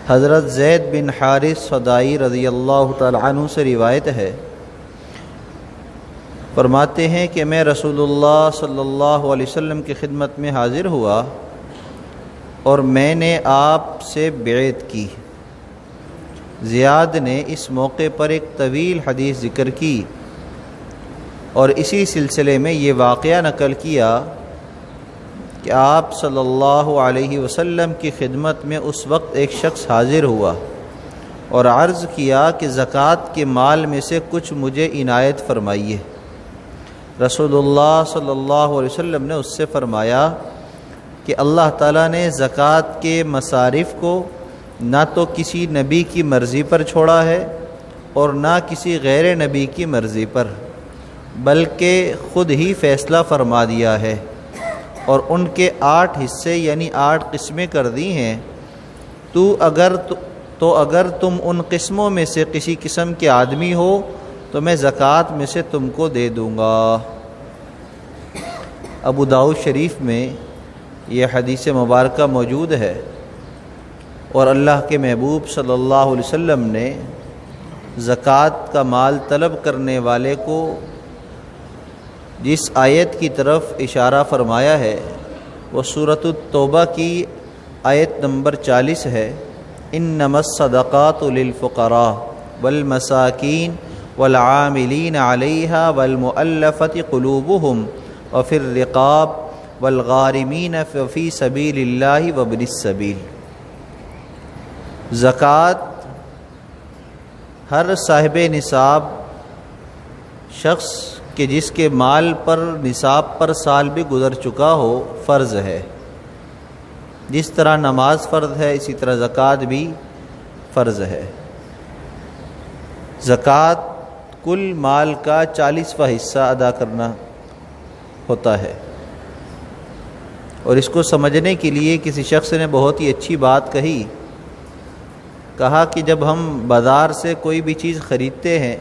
حضرت زید بن حارث صدائی رضی اللہ تعالی عنہ سے روایت ہے، فرماتے ہیں کہ میں رسول اللہ صلی اللہ علیہ وسلم کی خدمت میں حاضر ہوا اور میں نے آپ سے بیعت کی۔ زیاد نے اس موقع پر ایک طویل حدیث ذکر کی اور اسی سلسلے میں یہ واقعہ نقل کیا کہ آپ صلی اللہ علیہ وسلم کی خدمت میں اس وقت ایک شخص حاضر ہوا اور عرض کیا کہ زکوٰۃ کے مال میں سے کچھ مجھے عنایت فرمائیے۔ رسول اللہ صلی اللہ علیہ وسلم نے اس سے فرمایا کہ اللہ تعالیٰ نے زکوٰۃ کے مصارف کو نہ تو کسی نبی کی مرضی پر چھوڑا ہے اور نہ کسی غیر نبی کی مرضی پر، بلکہ خود ہی فیصلہ فرما دیا ہے اور ان کے 8 حصے یعنی 8 قسمیں کر دی ہیں۔ تو اگر تم ان قسموں میں سے کسی قسم کے آدمی ہو تو میں زکوٰۃ میں سے تم کو دے دوں گا۔ ابو داؤد شریف میں یہ حدیث مبارکہ موجود ہے اور اللہ کے محبوب صلی اللہ علیہ وسلم نے زکوٰۃ کا مال طلب کرنے والے کو جس آیت کی طرف اشارہ فرمایا ہے وہ سورۃ التوبہ کی آیت نمبر 40 ہے، انما الصدقات للفقراء والمساکین والعاملین علیہا والمؤلفۃ قلوبہم وفی الرقاب والغارمین فی سبیل اللہ وابن السبیل۔ زکوٰۃ ہر صاحب نصاب شخص کہ جس کے مال پر نصاب پر سال بھی گزر چکا ہو فرض ہے۔ جس طرح نماز فرض ہے اسی طرح زکوٰۃ بھی فرض ہے۔ زکوٰۃ کل مال کا 40واں حصہ ادا کرنا ہوتا ہے، اور اس کو سمجھنے کے لیے کسی شخص نے بہت ہی اچھی بات کہا کہ جب ہم بازار سے کوئی بھی چیز خریدتے ہیں،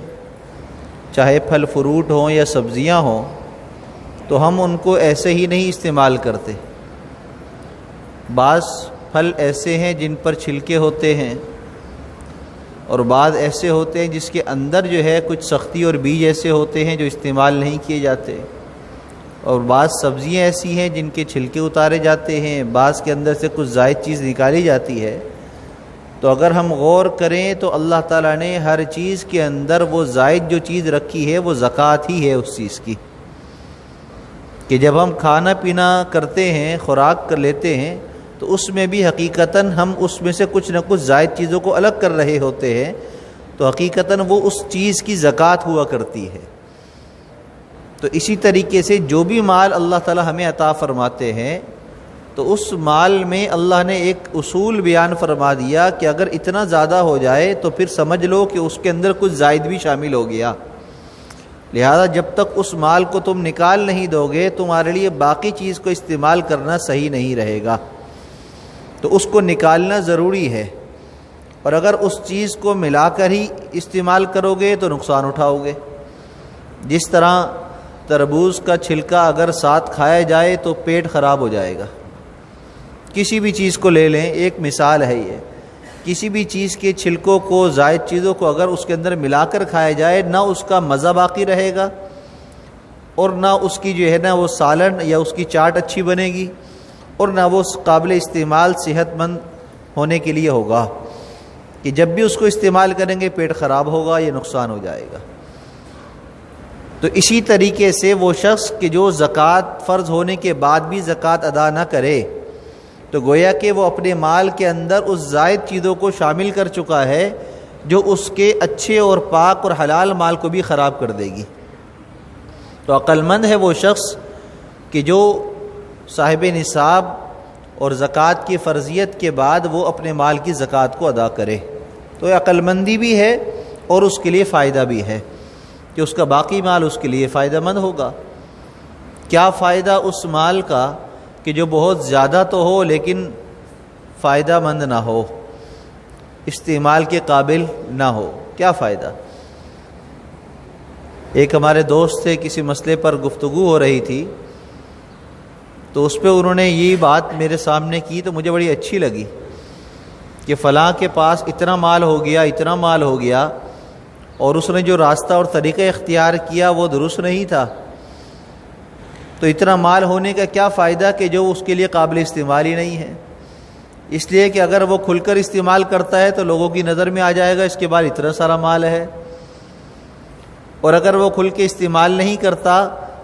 چاہے پھل فروٹ ہوں یا سبزیاں ہوں، تو ہم ان کو ایسے ہی نہیں استعمال کرتے۔ بعض پھل ایسے ہیں جن پر چھلکے ہوتے ہیں اور بعض ایسے ہوتے ہیں جس کے اندر جو ہے کچھ سختی اور بیج ایسے ہوتے ہیں جو استعمال نہیں کیے جاتے، اور بعض سبزیاں ایسی ہیں جن کے چھلکے اتارے جاتے ہیں، بعض کے اندر سے کچھ زائد چیز نکالی جاتی ہے۔ تو اگر ہم غور کریں تو اللہ تعالیٰ نے ہر چیز کے اندر وہ زائد جو چیز رکھی ہے وہ زکوٰۃ ہی ہے اس چیز کی، کہ جب ہم کھانا پینا کرتے ہیں، خوراک کر لیتے ہیں، تو اس میں بھی حقیقتاً ہم اس میں سے کچھ نہ کچھ زائد چیزوں کو الگ کر رہے ہوتے ہیں، تو حقیقتاً وہ اس چیز کی زکوٰۃ ہوا کرتی ہے۔ تو اسی طریقے سے جو بھی مال اللہ تعالیٰ ہمیں عطا فرماتے ہیں تو اس مال میں اللہ نے ایک اصول بیان فرما دیا کہ اگر اتنا زیادہ ہو جائے تو پھر سمجھ لو کہ اس کے اندر کچھ زائد بھی شامل ہو گیا، لہذا جب تک اس مال کو تم نکال نہیں دو گے تمہارے لیے باقی چیز کو استعمال کرنا صحیح نہیں رہے گا، تو اس کو نکالنا ضروری ہے، اور اگر اس چیز کو ملا کر ہی استعمال کرو گے تو نقصان اٹھاؤ گے۔ جس طرح تربوز کا چھلکا اگر ساتھ کھایا جائے تو پیٹ خراب ہو جائے گا۔ کسی بھی چیز کو لے لیں، ایک مثال ہے یہ، کسی بھی چیز کے چھلکوں کو زائد چیزوں کو اگر اس کے اندر ملا کر کھایا جائے نہ اس کا مزہ باقی رہے گا اور نہ اس کی جو ہے نا وہ سالن یا اس کی چاٹ اچھی بنے گی اور نہ وہ قابل استعمال صحت مند ہونے کے لیے ہوگا، کہ جب بھی اس کو استعمال کریں گے پیٹ خراب ہوگا، یہ نقصان ہو جائے گا۔ تو اسی طریقے سے وہ شخص کہ جو زکوٰۃ فرض ہونے کے بعد بھی زکوٰۃ ادا نہ کرے تو گویا کہ وہ اپنے مال کے اندر اس زائد چیزوں کو شامل کر چکا ہے جو اس کے اچھے اور پاک اور حلال مال کو بھی خراب کر دے گی۔ تو عقل مند ہے وہ شخص کہ جو صاحب نصاب اور زکوٰۃ کی فرضیت کے بعد وہ اپنے مال کی زکوٰۃ کو ادا کرے، تو یہ عقل مندی بھی ہے اور اس کے لیے فائدہ بھی ہے کہ اس کا باقی مال اس کے لیے فائدہ مند ہوگا۔ کیا فائدہ اس مال کا کہ جو بہت زیادہ تو ہو لیکن فائدہ مند نہ ہو، استعمال کے قابل نہ ہو، کیا فائدہ؟ ایک ہمارے دوست تھے، کسی مسئلے پر گفتگو ہو رہی تھی تو اس پہ انہوں نے یہ بات میرے سامنے کی تو مجھے بڑی اچھی لگی کہ فلاں کے پاس اتنا مال ہو گیا، اتنا مال ہو گیا، اور اس نے جو راستہ اور طریقہ اختیار کیا وہ درست نہیں تھا، تو اتنا مال ہونے کا کیا فائدہ کہ جو اس کے لیے قابل استعمال ہی نہیں ہے۔ اس لیے کہ اگر وہ کھل کر استعمال کرتا ہے تو لوگوں کی نظر میں آ جائے گا اس کے بعد اتنا سارا مال ہے، اور اگر وہ کھل کے استعمال نہیں کرتا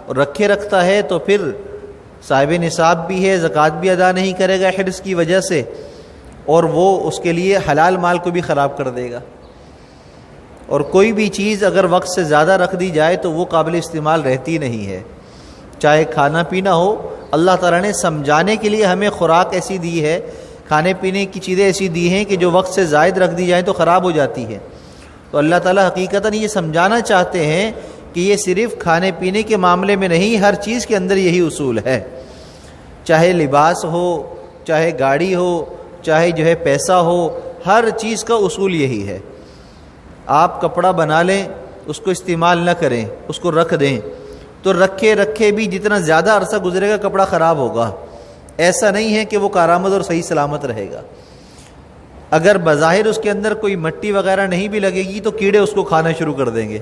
اور رکھے رکھتا ہے تو پھر صاحب نصاب بھی ہے، زکوٰۃ بھی ادا نہیں کرے گا حرص کی وجہ سے، اور وہ اس کے لیے حلال مال کو بھی خراب کر دے گا۔ اور کوئی بھی چیز اگر وقت سے زیادہ رکھ دی جائے تو وہ قابل استعمال رہتی نہیں ہے، چاہے کھانا پینا ہو۔ اللہ تعالیٰ نے سمجھانے کے لیے ہمیں خوراک ایسی دی ہے، کھانے پینے کی چیزیں ایسی دی ہیں کہ جو وقت سے زائد رکھ دی جائیں تو خراب ہو جاتی ہے۔ تو اللہ تعالیٰ حقیقتاً یہ سمجھانا چاہتے ہیں کہ یہ صرف کھانے پینے کے معاملے میں نہیں، ہر چیز کے اندر یہی اصول ہے، چاہے لباس ہو، چاہے گاڑی ہو، چاہے جو ہے پیسہ ہو، ہر چیز کا اصول یہی ہے۔ آپ کپڑا بنا لیں، اس کو استعمال نہ کریں، اس کو رکھ دیں، تو رکھے رکھے بھی جتنا زیادہ عرصہ گزرے گا کپڑا خراب ہوگا، ایسا نہیں ہے کہ وہ کارآمد اور صحیح سلامت رہے گا۔ اگر بظاہر اس کے اندر کوئی مٹی وغیرہ نہیں بھی لگے گی تو کیڑے اس کو کھانا شروع کر دیں گے،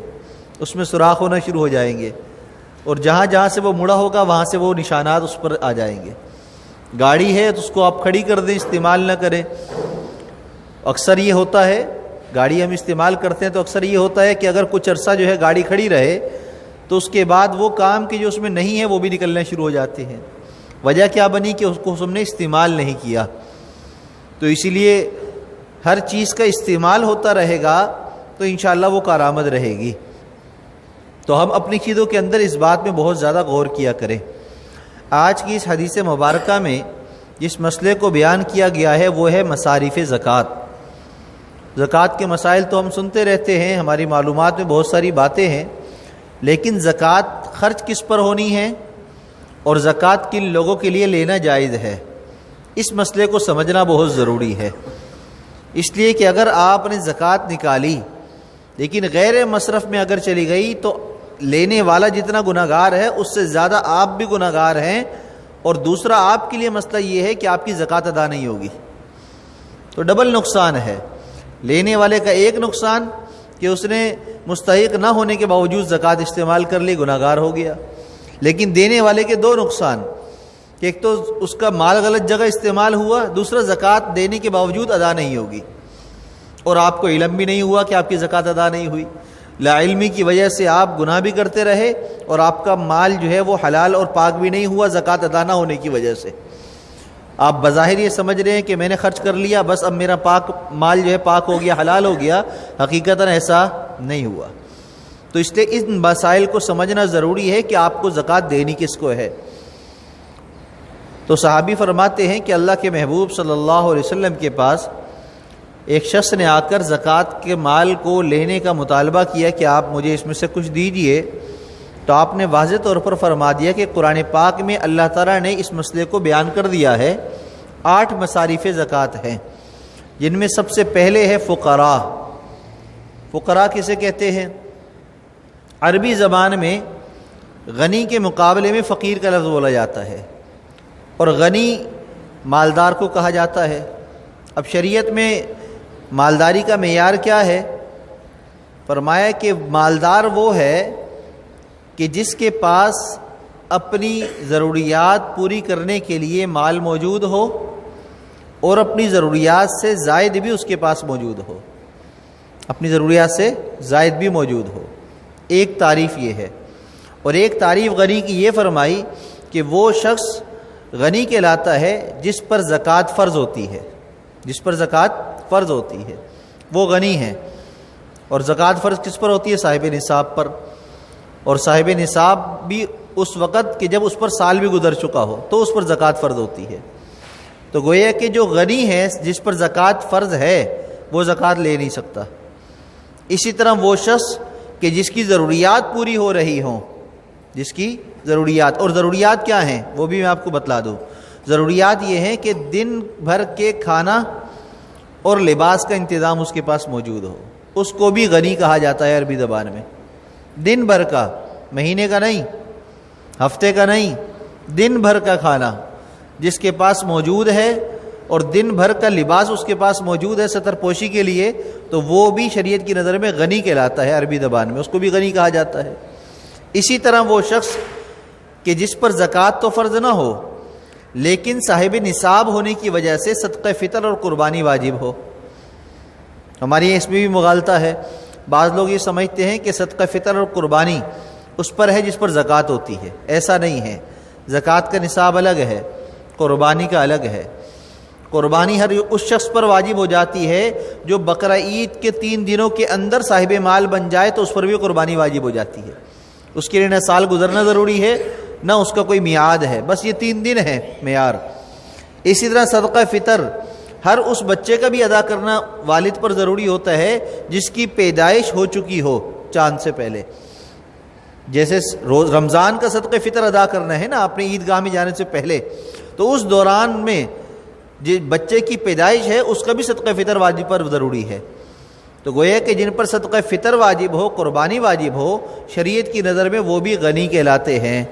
اس میں سوراخ ہونا شروع ہو جائیں گے، اور جہاں جہاں سے وہ مڑا ہوگا وہاں سے وہ نشانات اس پر آ جائیں گے۔ گاڑی ہے تو اس کو آپ کھڑی کر دیں، استعمال نہ کریں۔ اکثر یہ ہوتا ہے، گاڑی ہم استعمال کرتے ہیں تو اکثر یہ ہوتا ہے کہ اگر کچھ عرصہ جو ہے گاڑی کھڑی رہے تو اس کے بعد وہ کام کے جو اس میں نہیں ہے وہ بھی نکلنا شروع ہو جاتے ہیں۔ وجہ کیا بنی کہ اس کو ہم نے استعمال نہیں کیا۔ تو اسی لیے ہر چیز کا استعمال ہوتا رہے گا تو انشاءاللہ وہ کارآمد رہے گی۔ تو ہم اپنی چیزوں کے اندر اس بات میں بہت زیادہ غور کیا کریں۔ آج کی اس حدیث مبارکہ میں جس مسئلے کو بیان کیا گیا ہے وہ ہے مصارف زکوٰۃ۔ زکوٰۃ کے مسائل تو ہم سنتے رہتے ہیں، ہماری معلومات میں بہت ساری باتیں ہیں، لیکن زکوٰۃ خرچ کس پر ہونی ہے اور زکوٰۃ کن لوگوں کے لیے لینا جائز ہے، اس مسئلے کو سمجھنا بہت ضروری ہے۔ اس لیے کہ اگر آپ نے زکوٰۃ نکالی لیکن غیر مصرف میں اگر چلی گئی تو لینے والا جتنا گناہگار ہے اس سے زیادہ آپ بھی گناہگار ہیں، اور دوسرا آپ کے لیے مسئلہ یہ ہے کہ آپ کی زکوٰۃ ادا نہیں ہوگی، تو ڈبل نقصان ہے۔ لینے والے کا ایک نقصان کہ اس نے مستحق نہ ہونے کے باوجود زکوٰۃ استعمال کر لی، گناہگار ہو گیا، لیکن دینے والے کے دو نقصان کہ ایک تو اس کا مال غلط جگہ استعمال ہوا، دوسرا زکوٰۃ دینے کے باوجود ادا نہیں ہوگی، اور آپ کو علم بھی نہیں ہوا کہ آپ کی زکوٰۃ ادا نہیں ہوئی۔ لا علمی کی وجہ سے آپ گناہ بھی کرتے رہے اور آپ کا مال جو ہے وہ حلال اور پاک بھی نہیں ہوا زکوٰۃ ادا نہ ہونے کی وجہ سے۔ آپ بظاہر یہ سمجھ رہے ہیں کہ میں نے خرچ کر لیا بس اب میرا پاک مال جو ہے پاک ہو گیا، حلال ہو گیا، حقیقتاً ایسا نہیں ہوا۔ تو اس لیے ان مسائل کو سمجھنا ضروری ہے کہ آپ کو زکوٰۃ دینی کس کو ہے۔ تو صحابی فرماتے ہیں کہ اللہ کے محبوب صلی اللہ علیہ وسلم کے پاس ایک شخص نے آ کر زکوٰۃ کے مال کو لینے کا مطالبہ کیا کہ آپ مجھے اس میں سے کچھ دیجئے، تو آپ نے واضح طور پر فرما دیا کہ قرآن پاک میں اللہ تعالیٰ نے اس مسئلے کو بیان کر دیا ہے۔ 8 مصارف زکوٰۃ ہیں، جن میں سب سے پہلے ہے فقراء۔ فقراء کسے کہتے ہیں؟ عربی زبان میں غنی کے مقابلے میں فقیر کا لفظ بولا جاتا ہے، اور غنی مالدار کو کہا جاتا ہے۔ اب شریعت میں مالداری کا معیار کیا ہے؟ فرمایا کہ مالدار وہ ہے کہ جس کے پاس اپنی ضروریات پوری کرنے کے لیے مال موجود ہو اور اپنی ضروریات سے زائد بھی اس کے پاس موجود ہو، اپنی ضروریات سے زائد بھی موجود ہو۔ ایک تعریف یہ ہے، اور ایک تعریف غنی کی یہ فرمائی کہ وہ شخص غنی کہلاتا ہے جس پر زکوٰۃ فرض ہوتی ہے، جس پر زکوٰۃ فرض ہوتی ہے وہ غنی ہے۔ اور زکوٰۃ فرض کس پر ہوتی ہے؟ صاحب نصاب پر، اور صاحب نصاب بھی اس وقت کہ جب اس پر سال بھی گزر چکا ہو تو اس پر زکوٰۃ فرض ہوتی ہے۔ تو گویا کہ جو غنی ہے جس پر زکوٰۃ فرض ہے وہ زکوٰۃ لے نہیں سکتا۔ اسی طرح وہ شخص کہ جس کی ضروریات پوری ہو رہی ہوں، جس کی ضروریات، اور ضروریات کیا ہیں وہ بھی میں آپ کو بتلا دوں۔ ضروریات یہ ہیں کہ دن بھر کے کھانا اور لباس کا انتظام اس کے پاس موجود ہو، اس کو بھی غنی کہا جاتا ہے عربی زبان میں۔ دن بھر کا، مہینے کا نہیں، ہفتے کا نہیں، دن بھر کا کھانا جس کے پاس موجود ہے اور دن بھر کا لباس اس کے پاس موجود ہے ستر پوشی کے لیے، تو وہ بھی شریعت کی نظر میں غنی کہلاتا ہے، عربی زبان میں اس کو بھی غنی کہا جاتا ہے۔ اسی طرح وہ شخص کہ جس پر زکوٰۃ تو فرض نہ ہو لیکن صاحب نصاب ہونے کی وجہ سے صدقہ فطر اور قربانی واجب ہو۔ ہمارے یہاں اس میں بھی مغالطہ ہے، بعض لوگ یہ سمجھتے ہیں کہ صدقہ فطر اور قربانی اس پر ہے جس پر زکوٰۃ ہوتی ہے، ایسا نہیں ہے۔ زکوٰۃ کا نصاب الگ ہے، قربانی کا الگ ہے۔ قربانی ہر اس شخص پر واجب ہو جاتی ہے جو بقرہ عید کے 3 دنوں کے اندر صاحب مال بن جائے تو اس پر بھی قربانی واجب ہو جاتی ہے۔ اس کے لیے نہ سال گزرنا ضروری ہے نہ اس کا کوئی میعاد ہے، بس یہ 3 دن ہے معیار۔ اسی طرح صدقہ فطر ہر اس بچے کا بھی ادا کرنا والد پر ضروری ہوتا ہے جس کی پیدائش ہو چکی ہو چاند سے پہلے۔ جیسے روز رمضان کا صدقہ فطر ادا کرنا ہے نا اپنے عیدگاہ میں جانے سے پہلے، تو اس دوران میں جس بچے کی پیدائش ہے اس کا بھی صدقہ فطر واجب پر ضروری ہے۔ تو گویا کہ جن پر صدقہ فطر واجب ہو، قربانی واجب ہو، شریعت کی نظر میں وہ بھی غنی کہلاتے ہیں،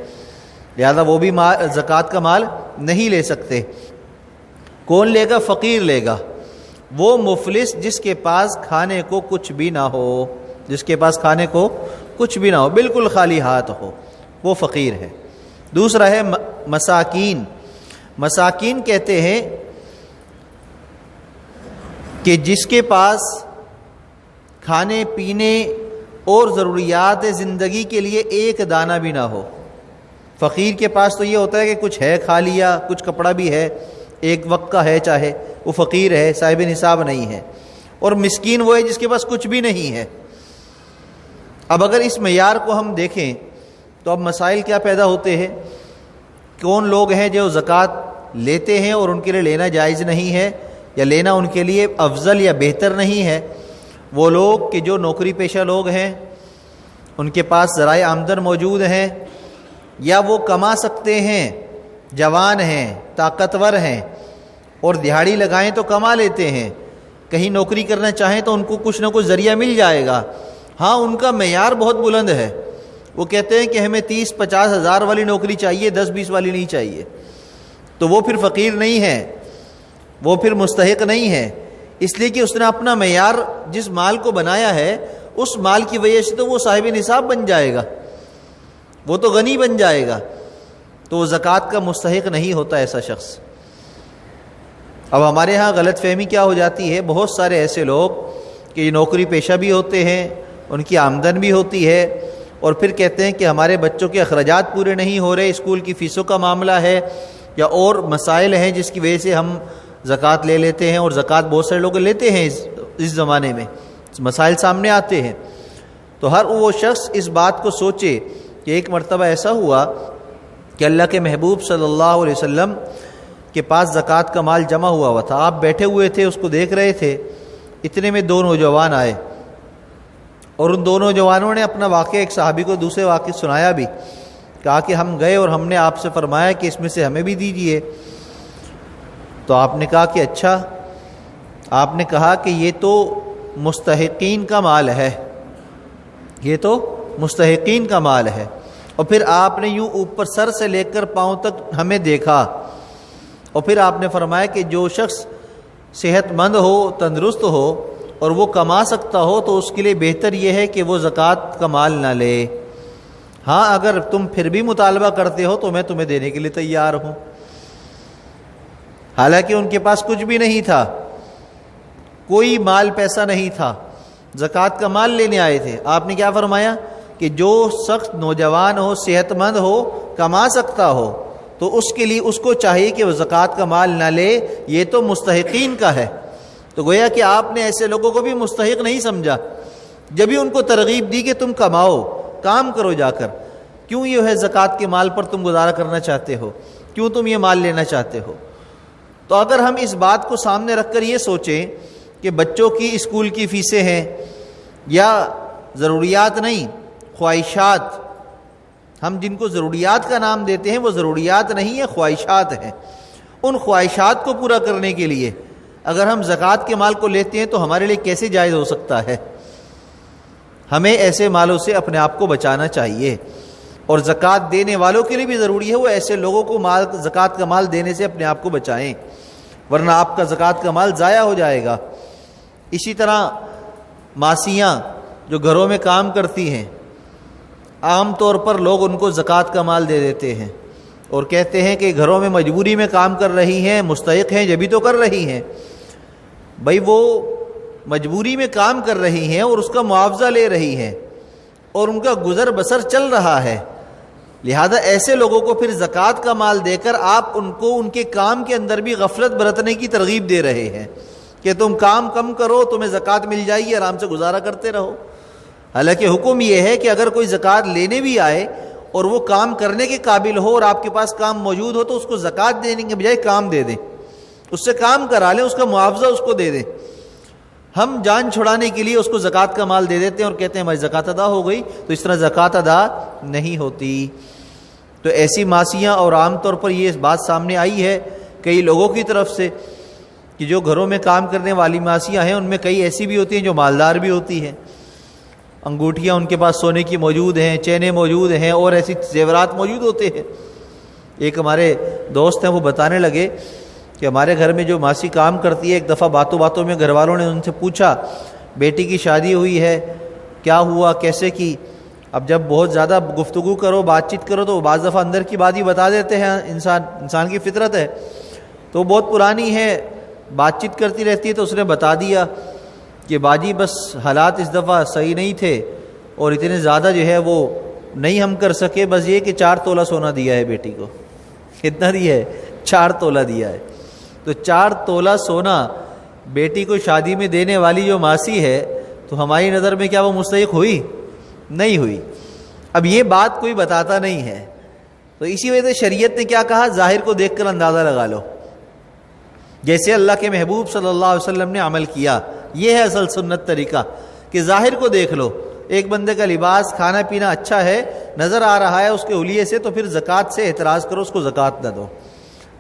لہذا وہ بھی زکوٰۃ کا مال نہیں لے سکتے۔ کون لے گا؟ فقیر لے گا، وہ مفلس جس کے پاس کھانے کو کچھ بھی نہ ہو، جس کے پاس کھانے کو کچھ بھی نہ ہو، بالکل خالی ہاتھ ہو، وہ فقیر ہے۔ دوسرا ہے مساکین۔ مساکین کہتے ہیں کہ جس کے پاس کھانے پینے اور ضروریات زندگی کے لیے ایک دانہ بھی نہ ہو۔ فقیر کے پاس تو یہ ہوتا ہے کہ کچھ ہے کھا لیا، کچھ کپڑا بھی ہے، ایک وقت کا ہے، چاہے وہ فقیر ہے، صاحب نصاب نہیں ہے۔ اور مسکین وہ ہے جس کے پاس کچھ بھی نہیں ہے۔ اب اگر اس معیار کو ہم دیکھیں تو اب مسائل کیا پیدا ہوتے ہیں؟ کون لوگ ہیں جو زکوٰۃ لیتے ہیں اور ان کے لیے لینا جائز نہیں ہے یا لینا ان کے لیے افضل یا بہتر نہیں ہے؟ وہ لوگ کہ جو نوکری پیشہ لوگ ہیں، ان کے پاس ذرائع آمدن موجود ہیں یا وہ کما سکتے ہیں، جوان ہیں، طاقتور ہیں اور دہاڑی لگائیں تو کما لیتے ہیں، کہیں نوکری کرنا چاہیں تو ان کو کچھ نہ کچھ ذریعہ مل جائے گا۔ ہاں ان کا معیار بہت بلند ہے، وہ کہتے ہیں کہ ہمیں 30-50 ہزار والی نوکری چاہیے، 10-20 والی نہیں چاہیے، تو وہ پھر فقیر نہیں ہے، وہ پھر مستحق نہیں ہے، اس لیے کہ اس نے اپنا معیار جس مال کو بنایا ہے اس مال کی وجہ سے تو وہ صاحب نصاب بن جائے گا، وہ تو غنی بن جائے گا، تو وہ زکوٰۃ کا مستحق نہیں ہوتا ایسا شخص۔ اب ہمارے ہاں غلط فہمی کیا ہو جاتی ہے، بہت سارے ایسے لوگ کہ یہ نوکری پیشہ بھی ہوتے ہیں، ان کی آمدن بھی ہوتی ہے، اور پھر کہتے ہیں کہ ہمارے بچوں کے اخراجات پورے نہیں ہو رہے، اسکول کی فیسوں کا معاملہ ہے یا اور مسائل ہیں جس کی وجہ سے ہم زکوٰۃ لے لیتے ہیں، اور زکوٰۃ بہت سارے لوگ لیتے ہیں اس زمانے میں، مسائل سامنے آتے ہیں۔ تو ہر وہ شخص اس بات کو سوچے کہ ایک مرتبہ ایسا ہوا کہ اللہ کے محبوب صلی اللہ علیہ وسلم کے پاس زکوٰۃ کا مال جمع ہوا تھا، آپ بیٹھے ہوئے تھے، اس کو دیکھ رہے تھے، اتنے میں 2 نوجوان آئے اور ان 2 نوجوانوں نے اپنا واقعہ ایک صحابی کو دوسرے واقعہ سنایا بھی، کہا کہ ہم گئے اور ہم نے آپ سے فرمایا کہ اس میں سے ہمیں بھی دیجیے، تو آپ نے کہا کہ اچھا، آپ نے کہا کہ یہ تو مستحقین کا مال ہے، یہ تو مستحقین کا مال ہے، اور پھر آپ نے یوں اوپر سر سے لے کر پاؤں تک ہمیں دیکھا، اور پھر آپ نے فرمایا کہ جو شخص صحت مند ہو، تندرست ہو اور وہ کما سکتا ہو تو اس کے لیے بہتر یہ ہے کہ وہ زکوٰۃ کا مال نہ لے، ہاں اگر تم پھر بھی مطالبہ کرتے ہو تو میں تمہیں دینے کے لیے تیار ہوں۔ حالانکہ ان کے پاس کچھ بھی نہیں تھا، کوئی مال پیسہ نہیں تھا، زکوٰۃ کا مال لینے آئے تھے۔ آپ نے کیا فرمایا کہ جو شخص نوجوان ہو، صحت مند ہو، کما سکتا ہو تو اس کے لیے اس کو چاہیے کہ وہ زکوٰۃ کا مال نہ لے، یہ تو مستحقین کا ہے۔ تو گویا کہ آپ نے ایسے لوگوں کو بھی مستحق نہیں سمجھا، جب ہی ان کو ترغیب دی کہ تم کماؤ، کام کرو جا کر، کیوں یہ ہے زکوٰۃ کے مال پر تم گزارا کرنا چاہتے ہو، کیوں تم یہ مال لینا چاہتے ہو؟ تو اگر ہم اس بات کو سامنے رکھ کر یہ سوچیں کہ بچوں کی اسکول کی فیسیں ہیں یا ضروریات نہیں، خواہشات، ہم جن کو ضروریات کا نام دیتے ہیں وہ ضروریات نہیں ہیں، خواہشات ہیں، ان خواہشات کو پورا کرنے کے لیے اگر ہم زکوٰۃ کے مال کو لیتے ہیں تو ہمارے لیے کیسے جائز ہو سکتا ہے؟ ہمیں ایسے مالوں سے اپنے آپ کو بچانا چاہیے، اور زکوٰۃ دینے والوں کے لیے بھی ضروری ہے وہ ایسے لوگوں کو زکوٰۃ کا مال دینے سے اپنے آپ کو بچائیں۔ ورنہ آپ کا زکوٰۃ کا مال ضائع ہو جائے گا۔ اسی طرح ماسیاں جو گھروں میں کام کرتی ہیں، عام طور پر لوگ ان کو زکوٰۃ کا مال دے دیتے ہیں اور کہتے ہیں کہ گھروں میں مجبوری میں کام کر رہی ہیں، مستحق ہیں جبھی تو کر رہی ہیں۔ بھائی وہ مجبوری میں کام کر رہی ہیں اور اس کا معاوضہ لے رہی ہیں اور ان کا گزر بسر چل رہا ہے، لہذا ایسے لوگوں کو پھر زکوٰۃ کا مال دے کر آپ ان کو ان کے کام کے اندر بھی غفلت برتنے کی ترغیب دے رہے ہیں کہ تم کام کم کرو، تمہیں زکوٰۃ مل جائے گی، آرام سے گزارا کرتے رہو۔ حالانکہ حکم یہ ہے کہ اگر کوئی زکوٰۃ لینے بھی آئے اور وہ کام کرنے کے قابل ہو اور آپ کے پاس کام موجود ہو تو اس کو زکوٰۃ دینے کے بجائے کام دے دیں، اس سے کام کرا لیں، اس کا معاوضہ اس کو دے دیں۔ ہم جان چھڑانے کے لیے اس کو زکوٰۃ کا مال دے دیتے ہیں اور کہتے ہیں ہماری زکوٰۃ ادا ہو گئی، تو اس طرح زکوٰۃ ادا نہیں ہوتی۔ تو ایسی ماسیاں، اور عام طور پر یہ بات سامنے آئی ہے کئی لوگوں کی طرف سے کہ جو گھروں میں کام کرنے والی ماسیاں ہیں ان میں کئی ایسی بھی ہوتی ہیں جو مالدار بھی ہوتی ہیں، انگوٹھیاں ان کے پاس سونے کی موجود ہیں، چینیں موجود ہیں اور ایسی زیورات موجود ہوتے ہیں۔ ایک ہمارے دوست ہیں وہ بتانے لگے کہ ہمارے گھر میں جو ماسی کام کرتی ہے، ایک دفعہ باتوں باتوں میں گھر والوں نے ان سے پوچھا بیٹی کی شادی ہوئی ہے، کیا ہوا، کیسے کی؟ اب جب بہت زیادہ گفتگو کرو، بات چیت کرو تو بعض دفعہ اندر کی بات ہی بتا دیتے ہیں، انسان کی فطرت ہے۔ تو بہت پرانی ہے، بات چیت کرتی رہتی ہے، تو اس نے بتا دیا کہ باجی بس حالات اس دفعہ صحیح نہیں تھے اور اتنے زیادہ جو ہے وہ نہیں ہم کر سکے، بس یہ کہ 4 تولہ سونا دیا ہے بیٹی کو۔ کتنا دیا ہے؟ 4 تولہ دیا ہے۔ تو 4 تولہ سونا بیٹی کو شادی میں دینے والی جو ماسی ہے، تو ہماری نظر میں کیا وہ مستحق ہوئی؟ نہیں ہوئی۔ اب یہ بات کوئی بتاتا نہیں ہے، تو اسی وجہ سے شریعت نے کیا کہا؟ ظاہر کو دیکھ کر اندازہ لگا لو، جیسے اللہ کے محبوب صلی اللہ علیہ وسلم نے عمل کیا۔ یہ ہے اصل سنت طریقہ کہ ظاہر کو دیکھ لو، ایک بندے کا لباس، کھانا پینا اچھا ہے، نظر آ رہا ہے اس کے حلیے سے، تو پھر زکوٰۃ سے اعتراض کرو، اس کو زکوٰۃ نہ دو۔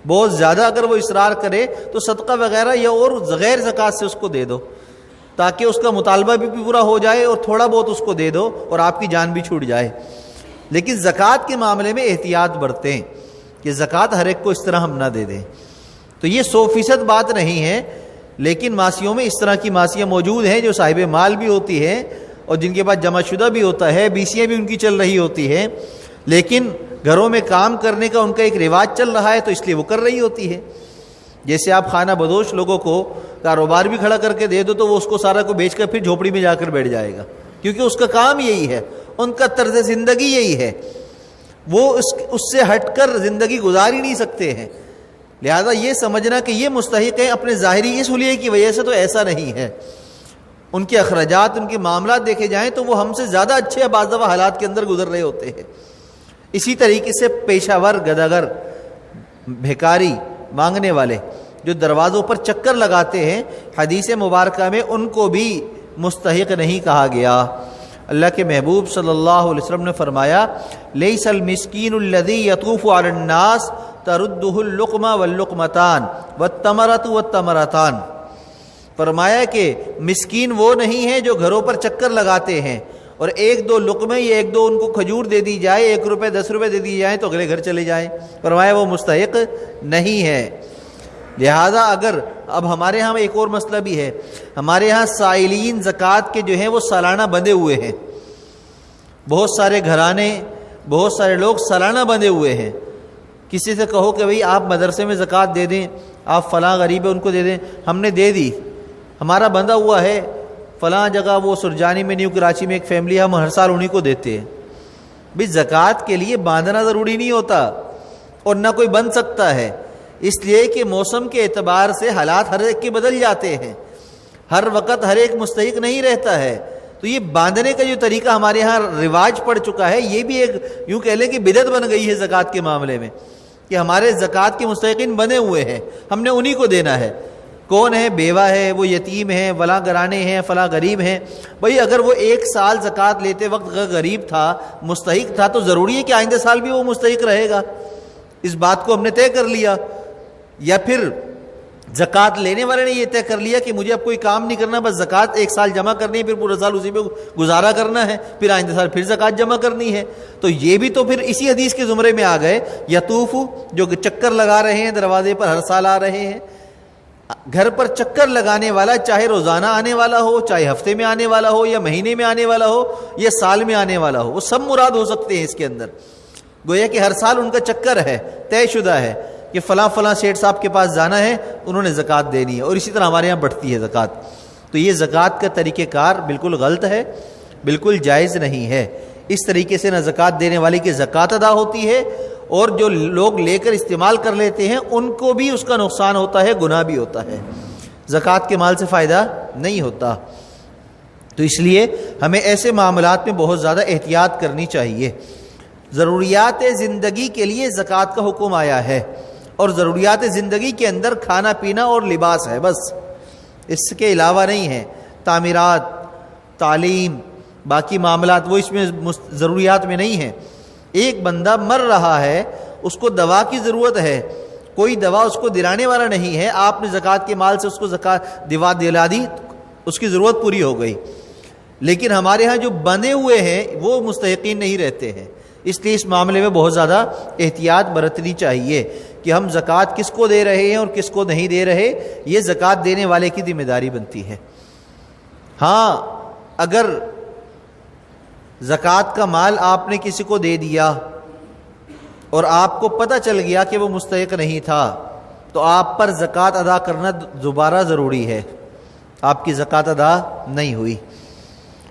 بہت زیادہ اگر وہ اصرار کرے تو صدقہ وغیرہ یا اور غیر زکوٰۃ سے اس کو دے دو، تاکہ اس کا مطالبہ بھی پورا ہو جائے اور تھوڑا بہت اس کو دے دو اور آپ کی جان بھی چھوٹ جائے۔ لیکن زکوٰۃ کے معاملے میں احتیاط برتیں کہ زکوٰۃ ہر ایک کو اس طرح ہم نہ دے دیں۔ تو یہ 100% بات نہیں ہے، لیکن ماسیوں میں اس طرح کی ماسیاں موجود ہیں جو صاحب مال بھی ہوتی ہیں اور جن کے پاس جمع شدہ بھی ہوتا ہے، بیسیاں بھی ان کی چل رہی ہوتی ہیں، لیکن گھروں میں کام کرنے کا ان کا ایک رواج چل رہا ہے تو اس لیے وہ کر رہی ہوتی ہے۔ جیسے آپ خانہ بدوش لوگوں کو کاروبار بھی کھڑا کر کے دے دو تو وہ اس کو سارا کو بیچ کر پھر جھوپڑی میں جا کر بیٹھ جائے گا، کیونکہ اس کا کام یہی ہے، ان کا طرز زندگی یہی ہے، وہ اس سے ہٹ کر زندگی گزار ہی نہیں سکتے ہیں۔ لہذا یہ سمجھنا کہ یہ مستحق ہیں اپنے ظاہری اس حلیے کی وجہ سے، تو ایسا نہیں ہے۔ ان کے اخراجات، ان کے معاملات دیکھے جائیں تو وہ ہم سے زیادہ اچھے بعض دفعہ حالات کے اندر گزر رہے ہوتے ہیں۔ اسی طریقے سے پیشہ ور گداگر، بھیکاری مانگنے والے جو دروازوں پر چکر لگاتے ہیں، حدیث مبارکہ میں ان کو بھی مستحق نہیں کہا گیا۔ اللہ کے محبوب صلی اللہ علیہ وسلم نے فرمایا لیس المسکین الذی یطوف علی الناس تردہ اللقمہ واللقمتان والتمرۃ والتمرتان۔ فرمایا کہ مسکین وہ نہیں ہے جو گھروں پر چکر لگاتے ہیں اور 1-2 لقمے یا 1-2 ان کو کھجور دے دی جائے، 1 روپے 10 روپے دے دی جائیں تو اگلے گھر چلے جائیں۔ فرمایا وہ مستحق نہیں ہے۔ لہذا اگر اب ہمارے ہاں ایک اور مسئلہ بھی ہے، ہمارے ہاں سائلین زکوٰۃ کے جو ہیں وہ سالانہ بندھے ہوئے ہیں، بہت سارے گھرانے، بہت سارے لوگ سالانہ بندھے ہوئے ہیں۔ کسی سے کہو کہ بھئی آپ مدرسے میں زکوٰۃ دے دیں، آپ فلاں غریب ہے ان کو دے دیں، ہم نے دے دی، ہمارا بندھا ہوا ہے فلاں جگہ، وہ سرجانی میں، نیو کراچی میں ایک فیملی ہے، ہم ہر سال انہی کو دیتے ہیں۔ بھئی زکوٰۃ کے لیے باندھنا ضروری نہیں ہوتا اور نہ کوئی بن سکتا ہے، اس لیے کہ موسم کے اعتبار سے حالات ہر ایک کے بدل جاتے ہیں، ہر وقت ہر ایک مستحق نہیں رہتا ہے۔ تو یہ باندھنے کا جو طریقہ ہمارے ہاں رواج پڑ چکا ہے، یہ بھی ایک یوں کہہ لیں کہ بدعت بن گئی ہے زکوٰۃ کے معاملے میں، کہ ہمارے زکوٰۃ کے مستحقین بنے ہوئے ہیں، ہم نے انہی کو دینا ہے۔ کون ہے؟ بیوہ ہے، وہ یتیم ہے، فلاں گرانے ہیں، فلاں غریب ہیں۔ بھئی اگر وہ 1 سال زکوٰۃ لیتے وقت غریب تھا، مستحق تھا، تو ضروری ہے کہ آئندہ سال بھی وہ مستحق رہے گا، اس بات کو ہم نے طے کر لیا۔ یا پھر زکوٰۃ لینے والے نے یہ طے کر لیا کہ مجھے اب کوئی کام نہیں کرنا، بس زکوٰۃ 1 سال جمع کرنی ہے، پھر پورا سال اسی پہ گزارا کرنا ہے، پھر آئندہ سال پھر زکوٰۃ جمع کرنی ہے، تو یہ بھی تو پھر اسی حدیث کے زمرے میں آ گئے۔ یطوف جو چکر لگا رہے ہیں دروازے پر، ہر سال آ رہے ہیں، گھر پر چکر لگانے والا چاہے روزانہ آنے والا ہو، چاہے ہفتے میں آنے والا ہو، یا مہینے میں آنے والا ہو، یا سال میں آنے والا ہو، وہ سب مراد ہو سکتے ہیں اس کے اندر. گویا کہ ہر سال ان کا چکر ہے، طے شدہ ہے کہ فلاں فلاں سیٹھ صاحب کے پاس جانا ہے، انہوں نے زکوٰۃ دینی ہے، اور اسی طرح ہمارے یہاں بڑھتی ہے زکوٰۃ. تو یہ زکوٰۃ کا طریقہ کار بالکل غلط ہے، بالکل جائز نہیں ہے. اس طریقے سے نہ زکوٰۃ دینے والے کی زکوٰۃ ادا ہوتی ہے، اور جو لوگ لے کر استعمال کر لیتے ہیں ان کو بھی اس کا نقصان ہوتا ہے، گناہ بھی ہوتا ہے. زکوٰۃ کے مال سے فائدہ نہیں ہوتا. تو اس لیے ہمیں ایسے معاملات میں بہت زیادہ احتیاط کرنی چاہیے. ضروریات زندگی کے لیے زکوٰۃ کا حکم آیا ہے، اور ضروریات زندگی کے اندر کھانا پینا اور لباس ہے، بس اس کے علاوہ نہیں ہے. تعمیرات، تعلیم، باقی معاملات وہ اس میں ضروریات میں نہیں ہیں. ایک بندہ مر رہا ہے، اس کو دوا کی ضرورت ہے، کوئی دوا اس کو دلانے والا نہیں ہے، آپ نے زکوٰۃ کے مال سے اس کو دوا دلا دی، اس کی ضرورت پوری ہو گئی. لیکن ہمارے ہاں جو بندے ہوئے ہیں وہ مستحقین نہیں رہتے ہیں. اس لیے اس معاملے میں بہت زیادہ احتیاط برتنی چاہیے کہ ہم زکوٰۃ کس کو دے رہے ہیں اور کس کو نہیں دے رہے. یہ زکوٰۃ دینے والے کی ذمہ داری بنتی ہے. ہاں اگر زکوٰۃ کا مال آپ نے کسی کو دے دیا اور آپ کو پتہ چل گیا کہ وہ مستحق نہیں تھا، تو آپ پر زکوٰۃ ادا کرنا دوبارہ ضروری ہے. آپ کی زکوٰۃ ادا نہیں ہوئی،